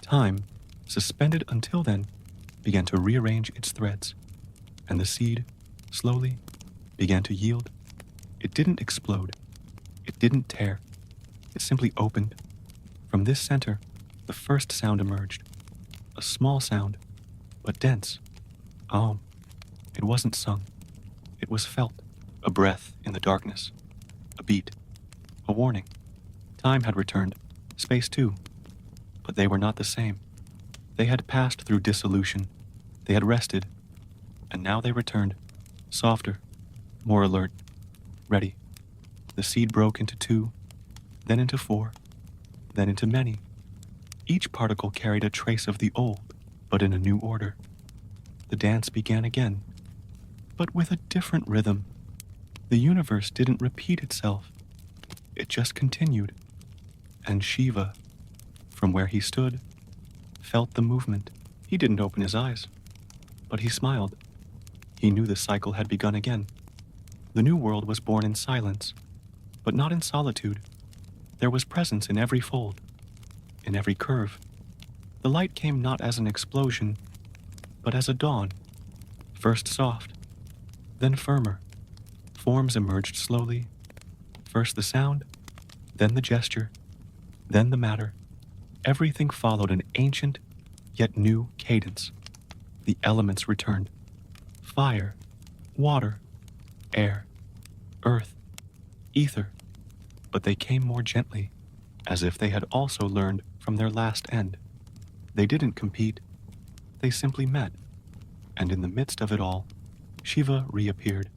Time, suspended until then, began to rearrange its threads, and the seed, slowly, began to yield. It didn't explode. It didn't tear. It simply opened. From this center, the first sound emerged. A small sound, but dense. It wasn't sung. It was felt. A breath in the darkness. A beat. A warning. Time had returned. Space too. But they were not the same. They had passed through dissolution. They had rested. And now they returned. Softer. More alert. Ready. The seed broke into 2, then into 4, then into many. Each particle carried a trace of the old, but in a new order. The dance began again, but with a different rhythm. The universe didn't repeat itself. It just continued. And Shiva, from where he stood, felt the movement. He didn't open his eyes, but he smiled. He knew the cycle had begun again. The new world was born in silence, but not in solitude. There was presence in every fold, in every curve. The light came not as an explosion, but as a dawn, first soft, then firmer. Forms emerged slowly, first the sound, then the gesture, then the matter. Everything followed an ancient, yet new cadence. The elements returned. Fire, water, air, earth, ether. But they came more gently, as if they had also learned from their last end. They didn't compete. They simply met. And in the midst of it all, Shiva reappeared.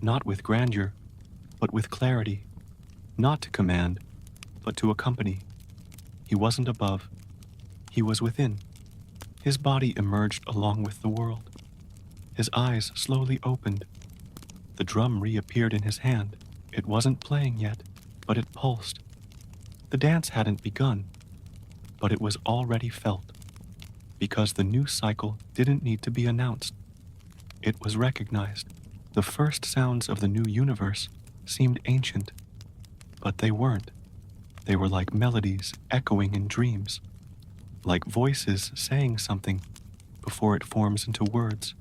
Not with grandeur, but with clarity. Not to command, but to accompany. He wasn't above. He was within. His body emerged along with the world. His eyes slowly opened. The drum reappeared in his hand. It wasn't playing yet, but it pulsed. The dance hadn't begun, but it was already felt, because the new cycle didn't need to be announced. It was recognized. The first sounds of the new universe seemed ancient, but they weren't. They were like melodies echoing in dreams, like voices saying something before it forms into words.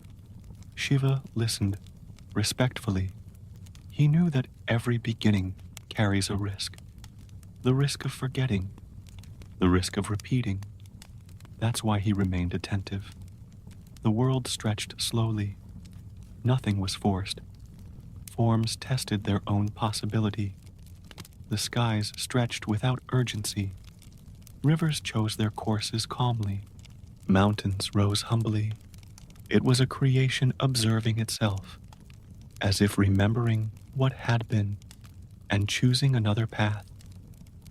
Shiva listened respectfully. He knew that every beginning carries a risk. The risk of forgetting, the risk of repeating. That's why he remained attentive. The world stretched slowly. Nothing was forced. Forms tested their own possibility. The skies stretched without urgency. Rivers chose their courses calmly. Mountains rose humbly. It was a creation observing itself, as if remembering what had been and choosing another path.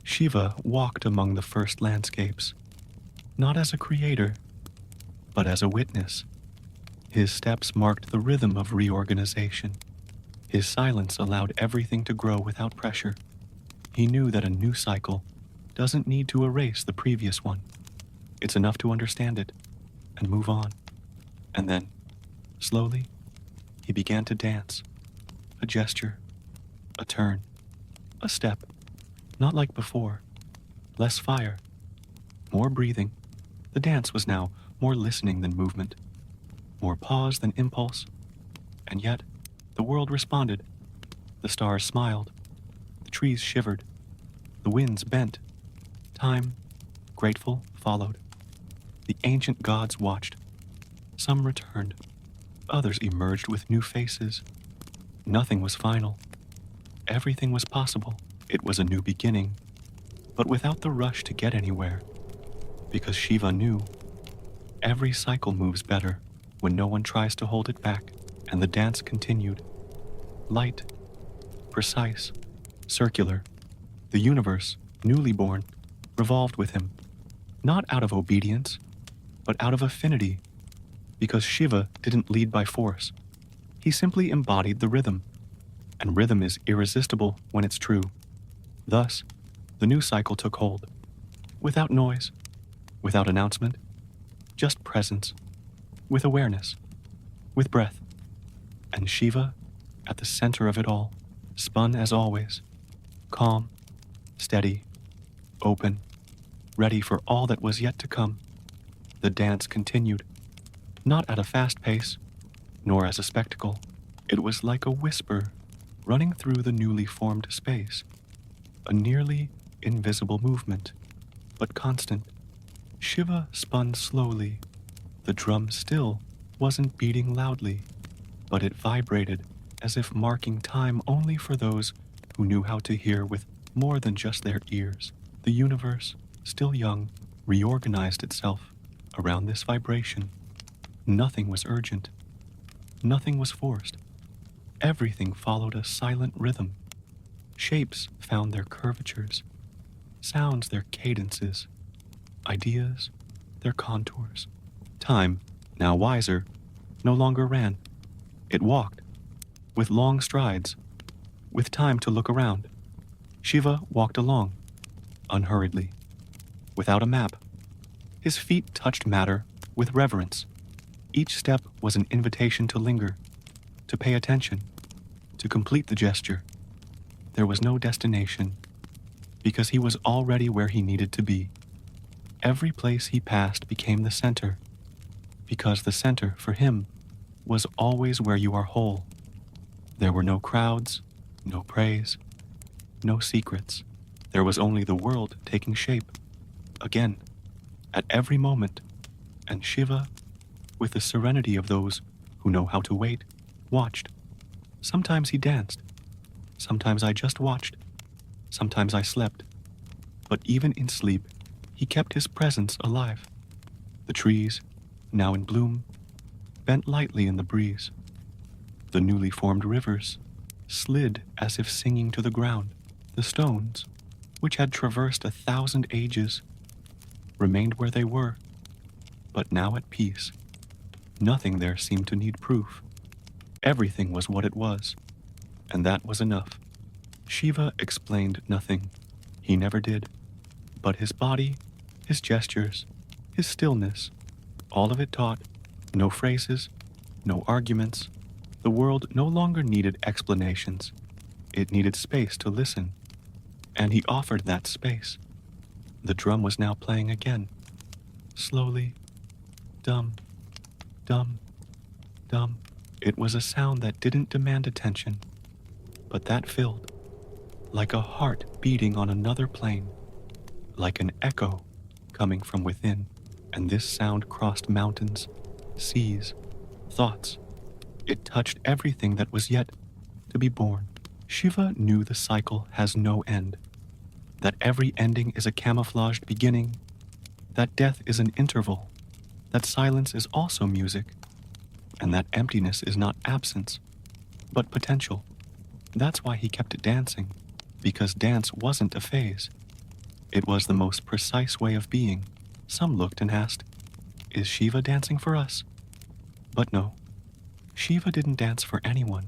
Shiva walked among the first landscapes, not as a creator, but as a witness. His steps marked the rhythm of reorganization. His silence allowed everything to grow without pressure. He knew that a new cycle doesn't need to erase the previous one. It's enough to understand it and move on. And then, slowly, he began to dance. A gesture, a turn, a step, not like before. Less fire, more breathing. The dance was now more listening than movement, more pause than impulse. And yet, the world responded. The stars smiled. The trees shivered. The winds bent. Time, grateful, followed. The ancient gods watched. Some returned. Others emerged with new faces. Nothing was final. Everything was possible. It was a new beginning, but without the rush to get anywhere. Because Shiva knew every cycle moves better when no one tries to hold it back, and the dance continued. Light, precise, circular. The universe, newly born, revolved with him, not out of obedience, but out of affinity, because Shiva didn't lead by force. He simply embodied the rhythm, and rhythm is irresistible when it's true. Thus, the new cycle took hold, without noise, without announcement, just presence, with awareness, with breath, and Shiva, at the center of it all, spun as always, calm, steady, open, ready for all that was yet to come. The dance continued, not at a fast pace, nor as a spectacle. It was like a whisper running through the newly formed space, a nearly invisible movement, but constant. Shiva spun slowly. The drum still wasn't beating loudly, but it vibrated as if marking time only for those who knew how to hear with more than just their ears. The universe, still young, reorganized itself around this vibration. Nothing was urgent. Nothing was forced. Everything followed a silent rhythm. Shapes found their curvatures, sounds their cadences, ideas their contours. Time, now wiser, no longer ran. It walked, with long strides, with time to look around. Shiva walked along, unhurriedly, without a map. His feet touched matter with reverence. Each step was an invitation to linger, to pay attention, to complete the gesture. There was no destination, because he was already where he needed to be. Every place he passed became the center, because the center, for him, was always where you are whole. There were no crowds, no praise, no secrets. There was only the world taking shape, again, at every moment, and Shiva, with the serenity of those who know how to wait, watched. Sometimes he danced. Sometimes I just watched. Sometimes I slept. But even in sleep, he kept his presence alive. The trees, now in bloom, bent lightly in the breeze. The newly formed rivers slid as if singing to the ground. The stones, which had traversed 1,000 ages, remained where they were, but now at peace. Nothing there seemed to need proof. Everything was what it was, and that was enough. Shiva explained nothing. He never did. But his body, his gestures, his stillness, all of it taught. No phrases, no arguments. The world no longer needed explanations. It needed space to listen. And he offered that space. The drum was now playing again. Slowly. Dum, dum, dum. It was a sound that didn't demand attention, but that filled, like a heart beating on another plane, like an echo coming from within. And this sound crossed mountains, seas, thoughts. It touched everything that was yet to be born. Shiva knew the cycle has no end. that every ending is a camouflaged beginning, that death is an interval, that silence is also music, and that emptiness is not absence, but potential. That's why he kept dancing, because dance wasn't a phase. It was the most precise way of being. Some looked and asked, "Is Shiva dancing for us?" But no, Shiva didn't dance for anyone.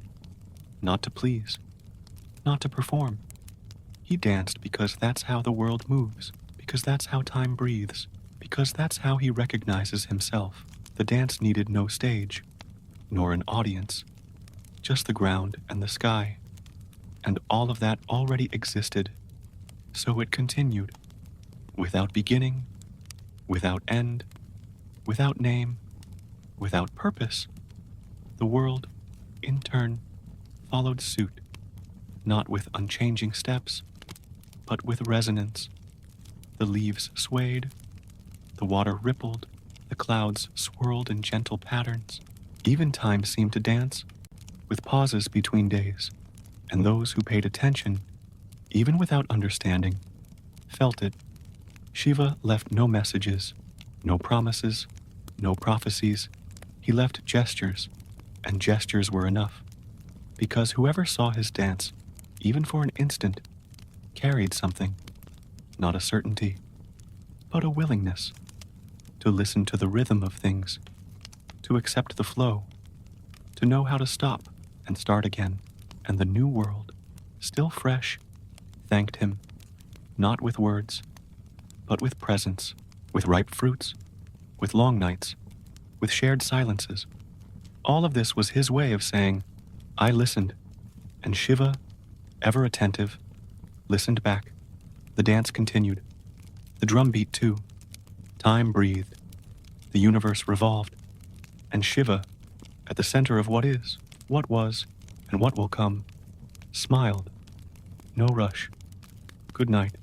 Not to please, not to perform. He danced because that's how the world moves, because that's how time breathes, because that's how he recognizes himself. The dance needed no stage, nor an audience, just the ground and the sky. And all of that already existed. So it continued, without beginning, without end, without name, without purpose. The world, in turn, followed suit, not with unchanging steps, but with resonance. The leaves swayed, the water rippled, the clouds swirled in gentle patterns. Even time seemed to dance, with pauses between days, and those who paid attention, even without understanding, felt it. Shiva left no messages, no promises, no prophecies. He left gestures, and gestures were enough, because whoever saw his dance, even for an instant, carried something, not a certainty, but a willingness to listen to the rhythm of things, to accept the flow, to know how to stop and start again. And the new world, still fresh, thanked him, not with words, but with presence, with ripe fruits, with long nights, with shared silences. All of this was his way of saying, "I listened," and Shiva, ever attentive, listened back. The dance continued. The drum beat too. Time breathed. The universe revolved. And Shiva, at the center of what is, what was, and what will come, smiled. No rush. Good night.